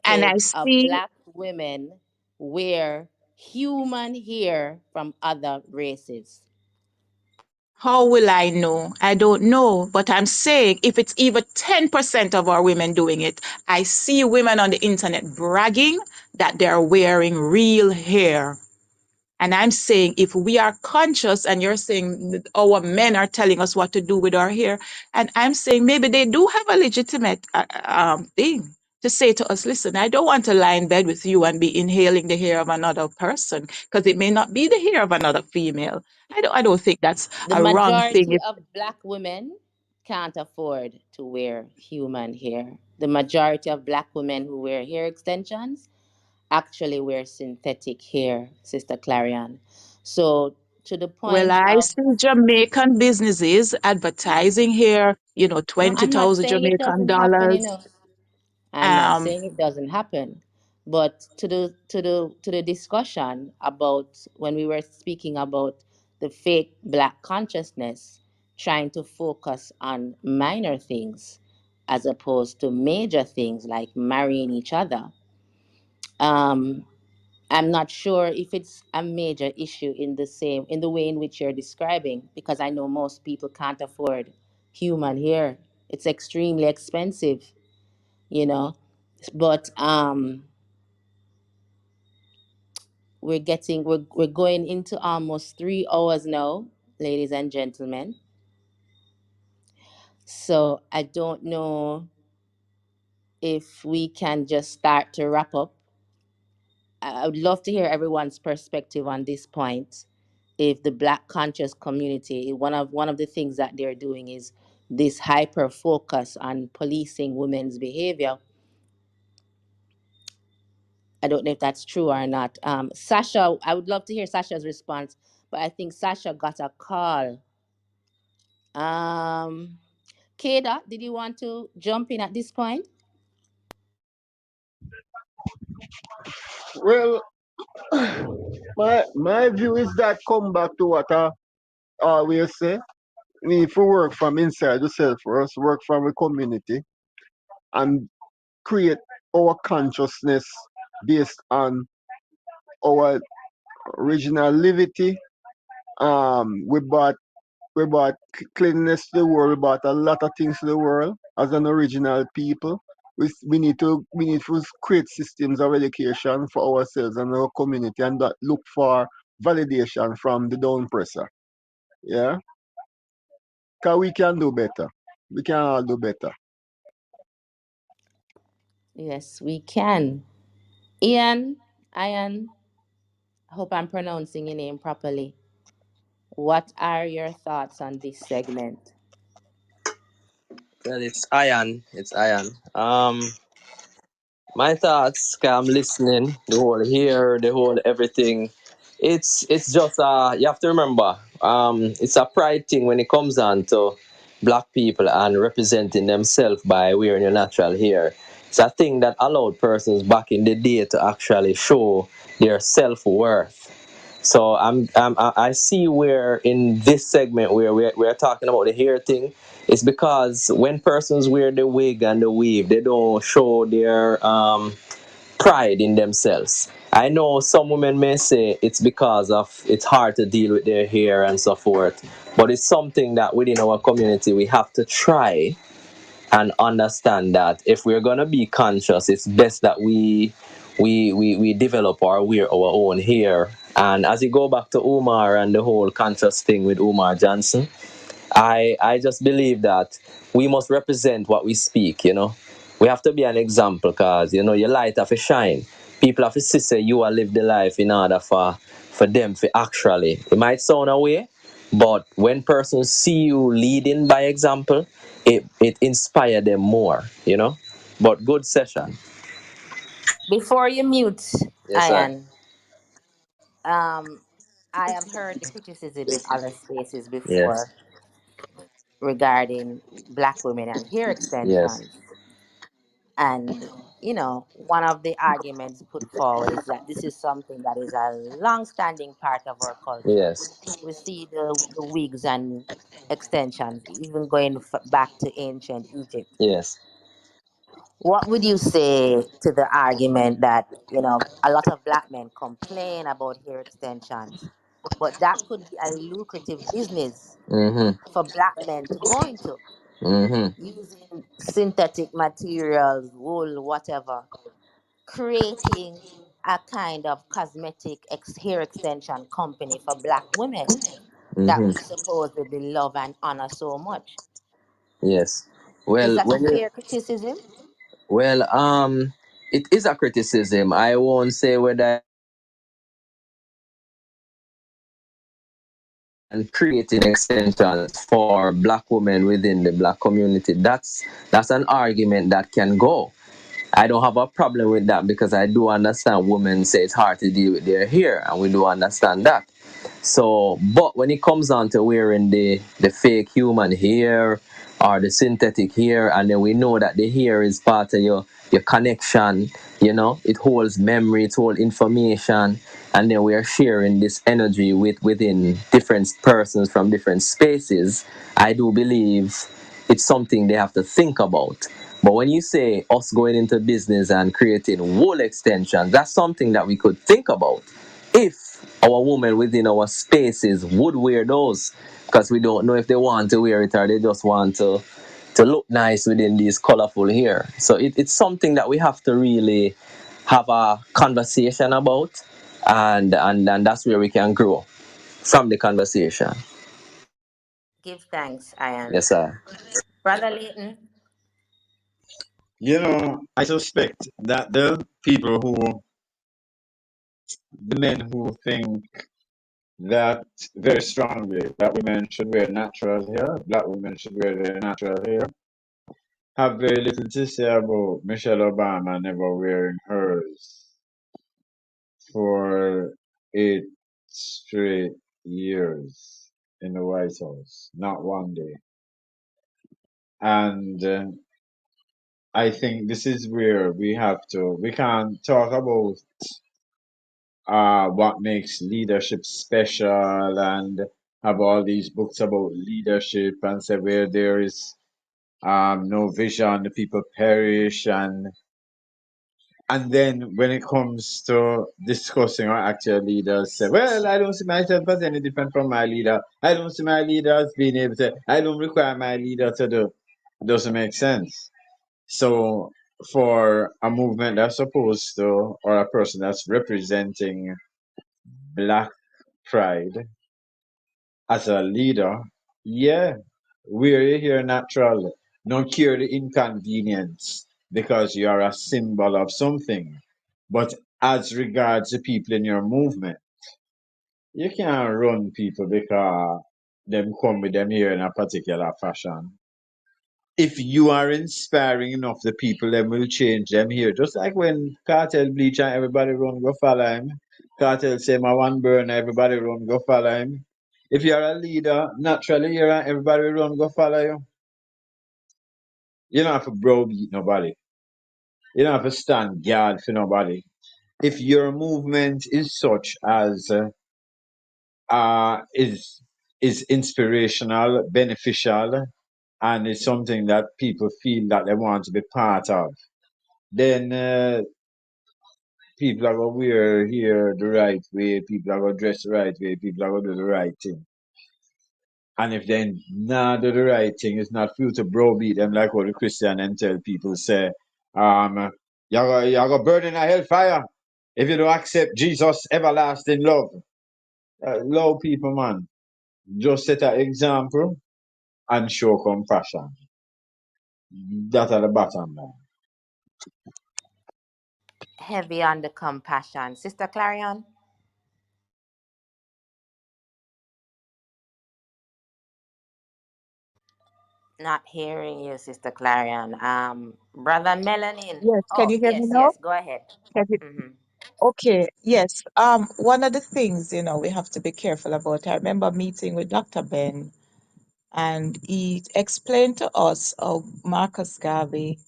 and I percentage of see. black women wear human hair from other races? How will I know? I don't know. But I'm saying if it's even 10% of our women doing it, I see women on the internet bragging that they're wearing real hair. And I'm saying if we are conscious and you're saying that our men are telling us what to do with our hair, and I'm saying maybe they do have a legitimate thing to say to us, listen, I don't want to lie in bed with you and be inhaling the hair of another person because it may not be the hair of another female. I don't think that's The a wrong thing. majority of black women can't afford to wear human hair. The majority of black women who wear hair extensions actually wear synthetic hair, Sister Clarion. So, to the Well, point I of, see Jamaican businesses advertising here, no, I'm not 20,000 saying it Jamaican doesn't happen, dollars. I'm not Um, saying it doesn't happen. But to the discussion about when we were speaking about the fake black consciousness trying to focus on minor things as opposed to major things like marrying each other. Um, I'm not sure if it's a major issue in the way in which you're describing, because I know most people can't afford human hair. It's extremely expensive, you know. But we're going into almost 3 hours now, ladies and gentlemen. So I don't know if we can just start to wrap up. I would love to hear everyone's perspective on this point. If the Black conscious community, one of the things that they're doing is this hyper focus on policing women's behavior. I don't know if that's true or not. Sasha, I would love to hear Sasha's response, but I think Sasha got a call. Keda, did you want to jump in at this point? Well, my view is that come back to what I always say. We need to work from inside yourself first, work from the community, and create our consciousness based on our original liberty. We brought cleanliness to the world. We brought a lot of things to the world as an original people. We need to create systems of education for ourselves and our community, and that look for validation from the down presser. Yeah, cause we can do better. We can all do better. Yes, we can. Ian, I hope I'm pronouncing your name properly. What are your thoughts on this segment? Well, it's iron. It's iron. My thoughts, 'cause I'm listening, the whole here, the whole everything. It's just you have to remember, it's a pride thing when it comes on to black people and representing themselves by wearing your natural hair. It's a thing that allowed persons back in the day to actually show their self worth. So I see where in this segment where we're talking about the hair thing, it's because when persons wear the wig and the weave, they don't show their pride in themselves. I know some women may say it's because of it's hard to deal with their hair and so forth, but it's something that within our community we have to try and understand that if we're gonna be conscious, it's best that we develop or wear our own hair. And as you go back to Umar and the whole conscious thing with Umar Johnson, I just believe that we must represent what we speak, you know. We have to be an example because, you know, your light have to shine. People have to see say you will live the life in order for them to actually. It might sound away, but when persons see you leading by example, it inspire them more, you know. But good session. Before you mute, Yes, sir. Ian, um, I have heard the criticism in other spaces Yes. before regarding black women and hair Yes. extensions. And, one of the arguments put forward is that this is something that is a long standing part of our culture. Yes. We see the wigs and extensions, even going back to ancient Egypt. Yes. What would you say to the argument that, a lot of black men complain about hair extensions, but that could be a lucrative business Mhm. for black men to go into, Mhm. using synthetic materials, wool, whatever, creating a kind of cosmetic hair extension company for black women that Mhm. we supposedly love and honor so much. Yes. Is Well, that a when you fair criticism? well, it is a criticism. I won't say whether and creating extensions for black women within the black community. That's an argument that can go. I don't have a problem with that because I do understand women say it's hard to deal with their hair, and we do understand that. So, but when it comes on to wearing the fake human hair or the synthetic hair, and then we know that the hair is part of your connection, you know, it holds memory, it holds information, and then we are sharing this energy within different persons from different spaces. I do believe it's something they have to think about. But when you say us going into business and creating wool extensions, that's something that we could think about if our women within our spaces would wear those, because we don't know if they want to wear it or they just want to look nice within these colorful hair. So it's something that we have to really have a conversation about, and that's where we can grow from the conversation. Give thanks, Ian. Yes, sir. Brother Leighton, I suspect that the men who think that very strongly that women should wear natural hair, black women should wear their natural hair, have very little to say about Michelle Obama never wearing hers for 8 straight years in the White House, not one day. And I think this is where we can't talk about what makes leadership special and have all these books about leadership and say where there is no vision, the people perish, and then when it comes to discussing our actual leaders, say, well, I don't see myself as any different from my leader. I don't see my leader as being able to, I don't require my leader to do. Doesn't make sense. So for a movement that's supposed to, or a person that's representing black pride as a leader, yeah, we're here natural. Don't care the inconvenience because you are a symbol of something. But as regards the people in your movement, You can't run people because them come with them here in a particular fashion. If you are inspiring enough, the people them will change them here. Just like when Cartel bleach and everybody run go follow him. Cartel say my one burn, everybody run go follow him. If you're a leader, naturally you're everybody run go follow you. You don't have to browbeat nobody. You don't have to stand guard for nobody. If your movement is such as uh, is is inspirational, beneficial, and is something that people feel that they want to be part of, then people are gonna wear here the right way, people are gonna dress the right way, people are gonna do the right thing. And if they not do the right thing, it's not for you to browbeat them like what the Christian and tell people say, you're gonna burn in a hellfire if you don't accept Jesus' everlasting love. Love people, man. Just set an example and show compassion. That at the bottom line. Heavy on the compassion. Sister Clarion, not hearing you, Sister Clarion. Brother Melanin. Yes, can Oh, you hear me yes, now? yes, go ahead. Can you? Mm-hmm. Okay, yes. One of the things, we have to be careful about. I remember meeting with Dr. Ben, and he explained to us how Marcus Garvey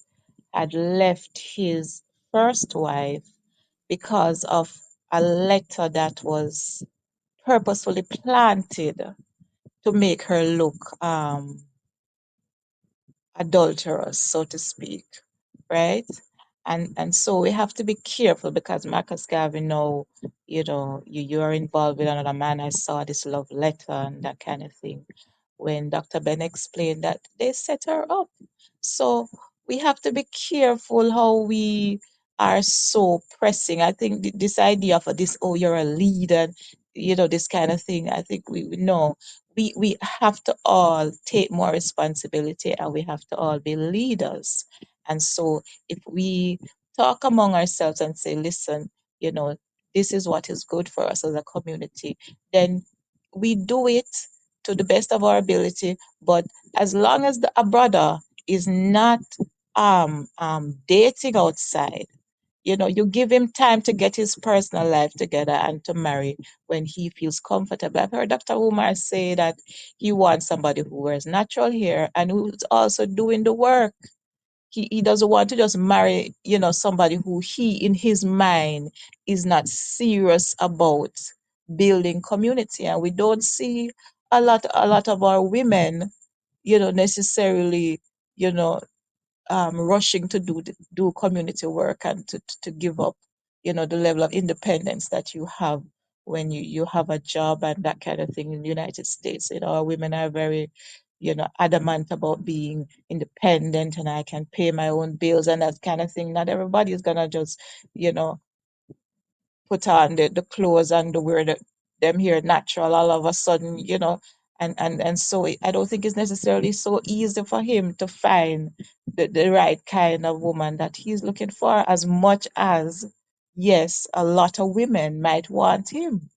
had left his first wife because of a letter that was purposefully planted to make her look adulterous, so to speak, right? And so we have to be careful because Marcus Garvey know, you are involved with another man. I saw this love letter and that kind of thing. When Dr. Ben explained that they set her up. So we have to be careful how we are so pressing. I think this idea of this, oh, you're a leader, this kind of thing, I think we know we have to all take more responsibility, and we have to all be leaders. And so if we talk among ourselves and say, listen, you know, this is what is good for us as a community, then we do it to the best of our ability. But as long as a brother is not dating outside, you give him time to get his personal life together and to marry when he feels comfortable. I've heard Dr. Umar say that he wants somebody who wears natural hair and who's also doing the work. He doesn't want to just marry, somebody who he, in his mind, is not serious about building community. And we don't see a lot of our women, necessarily, you know, rushing to do community work and to give up, the level of independence that you have when you have a job and that kind of thing in the United States. Our women are very, adamant about being independent, and I can pay my own bills and that kind of thing. Not everybody is gonna just, you know, put on the clothes and the wear them here natural all of a sudden, and so I don't think it's necessarily so easy for him to find the right kind of woman that he's looking for, as much as, yes, a lot of women might want him.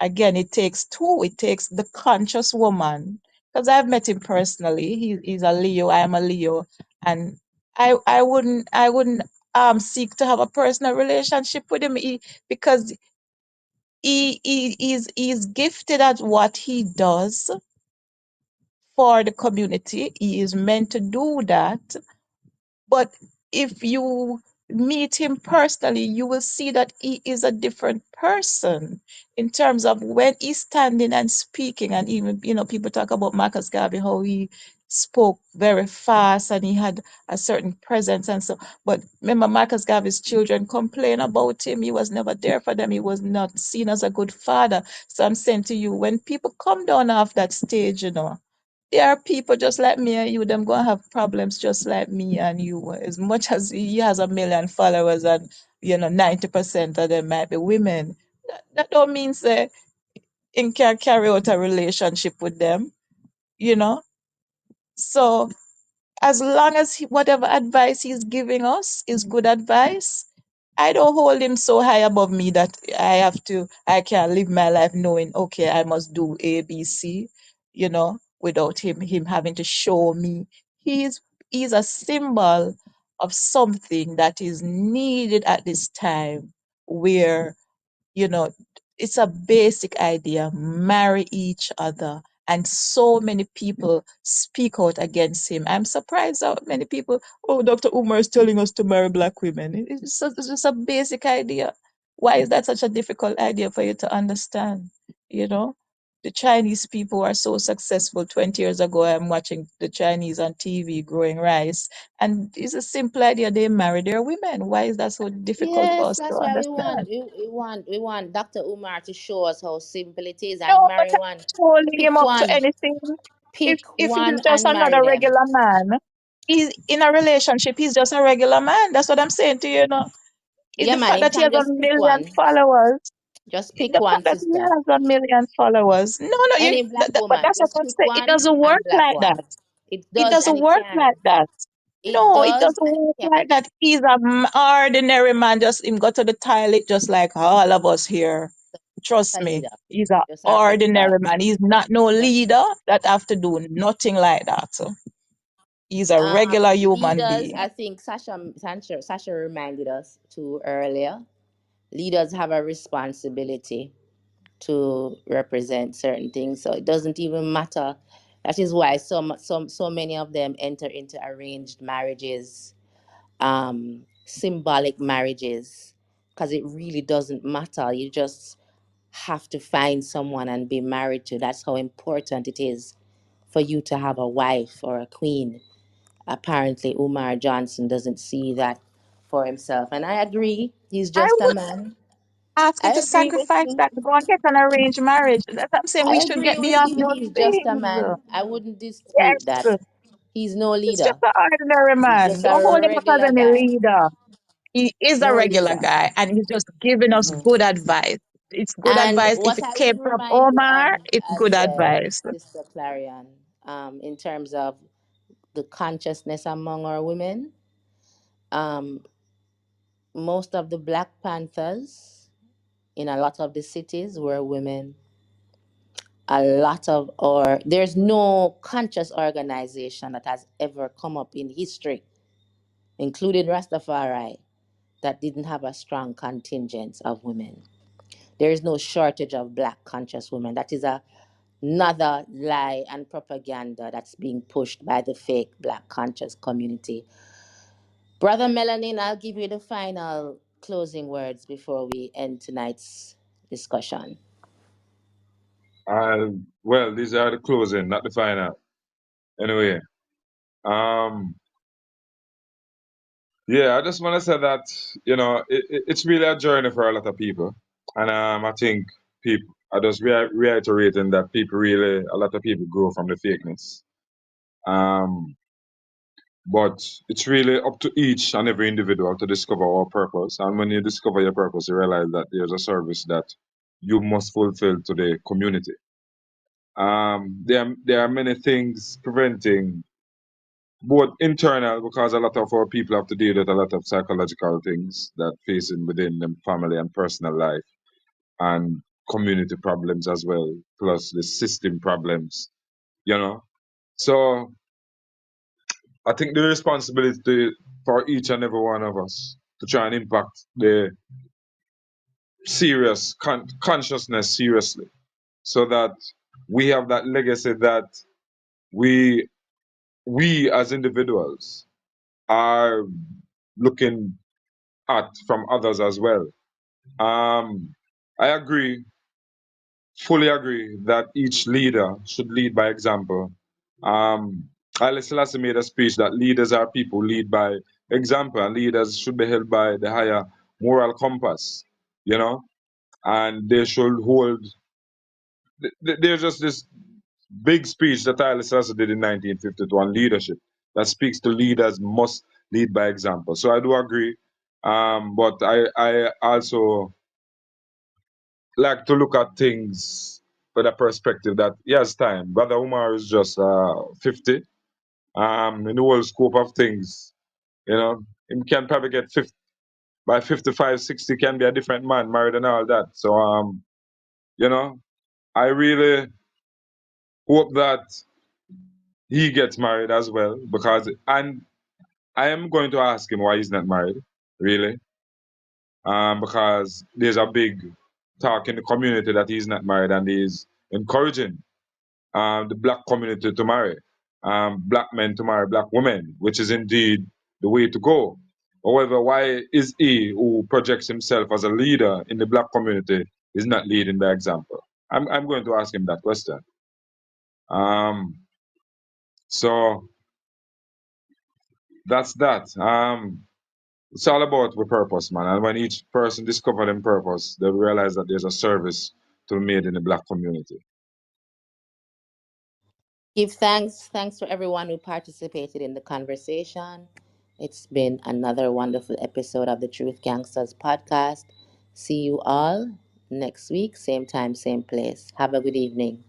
Again, it takes two. It takes the conscious woman, because I've met him personally. He's a Leo, I am a Leo, and I wouldn't seek to have a personal relationship with him, because he's gifted at what he does for the community. He is meant to do that. But if you meet him personally, you will see that he is a different person in terms of when he's standing and speaking. And even, people talk about Marcus Garvey, how he spoke very fast and he had a certain presence and so. But remember, Marcus Garvey's children complain about him. He was never there for them. He was not seen as a good father. So I'm saying to you, when people come down off that stage, there are people just like me and you, them gonna have problems just like me and you. As much as he has a million followers and 90% of them might be women, that don't mean say he can carry out a relationship with them, you know. So as long as whatever advice he's giving us is good advice, I don't hold him so high above me that I can't live my life knowing, okay, I must do A, B, C, without him having to show me. He's he's a symbol of something that is needed at this time where you know, it's a basic idea. Marry each other. And so many people speak out against him. I'm surprised how many people, oh, Dr. Umar is telling us to marry black women. It's just a basic idea. Why is that such a difficult idea for you to understand? You know, the Chinese people are so successful. 20 years ago, I'm watching the Chinese on TV growing rice. And it's a simple idea. They marry their women. Why is that so difficult for Yes, us to that's why we want understand? we want Dr. Umar to show us how simple it is and No, but marry I'm one. holding him Pick up to one. anything. If Pick if he's one just and marry another them. regular man, he's in a relationship, he's just a regular man. That's what I'm saying to you, Yeah, The man, fact you that he can has a just pick million one. followers, Just pick the one, fact that he sister. has a million followers. No, no, Any black but woman. that's what Just I'm pick saying. It one doesn't work and black like that. one. It It does doesn't and it work like can. that. It No, it does doesn't and work it like can. that. He's an ordinary man. Just him go to the toilet just like all of us here. A Trust me. leader. He's an Just a regular. ordinary man. He's not no Just leader that have to do nothing like that. He's a regular human leaders, being. I think Sasha reminded us too earlier. Leaders have a responsibility to represent certain things. So it doesn't even matter. That is why so many of them enter into arranged marriages, symbolic marriages, because it really doesn't matter. You just have to find someone and be married to. That's how important it is for you to have a wife or a queen. Apparently, Umar Johnson doesn't see that for himself. And I agree, he's I just a would man. ask him I to agree with sacrifice you. that to go and get an arranged marriage. That's what I'm saying. I We should agree get with beyond you. those He's just a things. man. I wouldn't dispute that. Yes, He's no he's just leader. an ordinary He's man. just a Don't hold him up as regular any guy. leader. He is a No regular leader. guy and he's just giving us Mhm. good advice. It's good And advice. If what it I came would from remind you of Omar, it's as good well, advice. Sister Clarion, in terms of the consciousness among our women, um, most of the Black Panthers in a lot of the cities were women. A lot of, or there's no conscious organization that has ever come up in history, including Rastafari, that didn't have a strong contingent of women. There is no shortage of black conscious women. That is another lie and propaganda that's being pushed by the fake black conscious community. Brother Melanin, I'll give you the final closing words before we end tonight's discussion. Well, these are the closing, not the final. Anyway, um, yeah, I just want to say that it's really a journey for a lot of people, and I think people. I just reiterating that a lot of people grow from the fakeness. Um, but it's really up to each and every individual to discover our purpose. And when you discover your purpose, you realize that there's a service that you must fulfill to the community. There are many things preventing both internal, because a lot of our people have to deal with a lot of psychological things that facing within them family and personal life, and community problems as well, plus the system problems, you know. So I think the responsibility for each and every one of us to try and impact the consciousness seriously, so that we have that legacy that we we as individuals are looking at from others as well. I agree, fully agree that each leader should lead by example. Haile Selassie made a speech that leaders are people who lead by example, and leaders should be held by the higher moral compass, you know, and they should hold. There's just this big speech that Haile Selassie did in 1952 on leadership that speaks to leaders must lead by example. So I do agree, but I also like to look at things with a perspective that yes, time. Brother Umar is just 50. In the whole scope of things, he can probably get 50. by 55, 60 can be a different man, married and all that. So you know, I really hope that he gets married as well, because and I am going to ask him why he's not married, really, because there's a big talk in the community that he's not married, and he's encouraging the black community to marry, black men to marry black women, which is indeed the way to go. However, why is he, who projects himself as a leader in the black community, is not leading by example? I'm going to ask him that question. So that's that. It's all about the purpose, man. And when each person discover their purpose, they realize that there's a service to be made in the black community. Give thanks. Thanks to everyone who participated in the conversation. It's been another wonderful episode of the Truth Gangsters podcast. See you all next week, same time, same place. Have a good evening.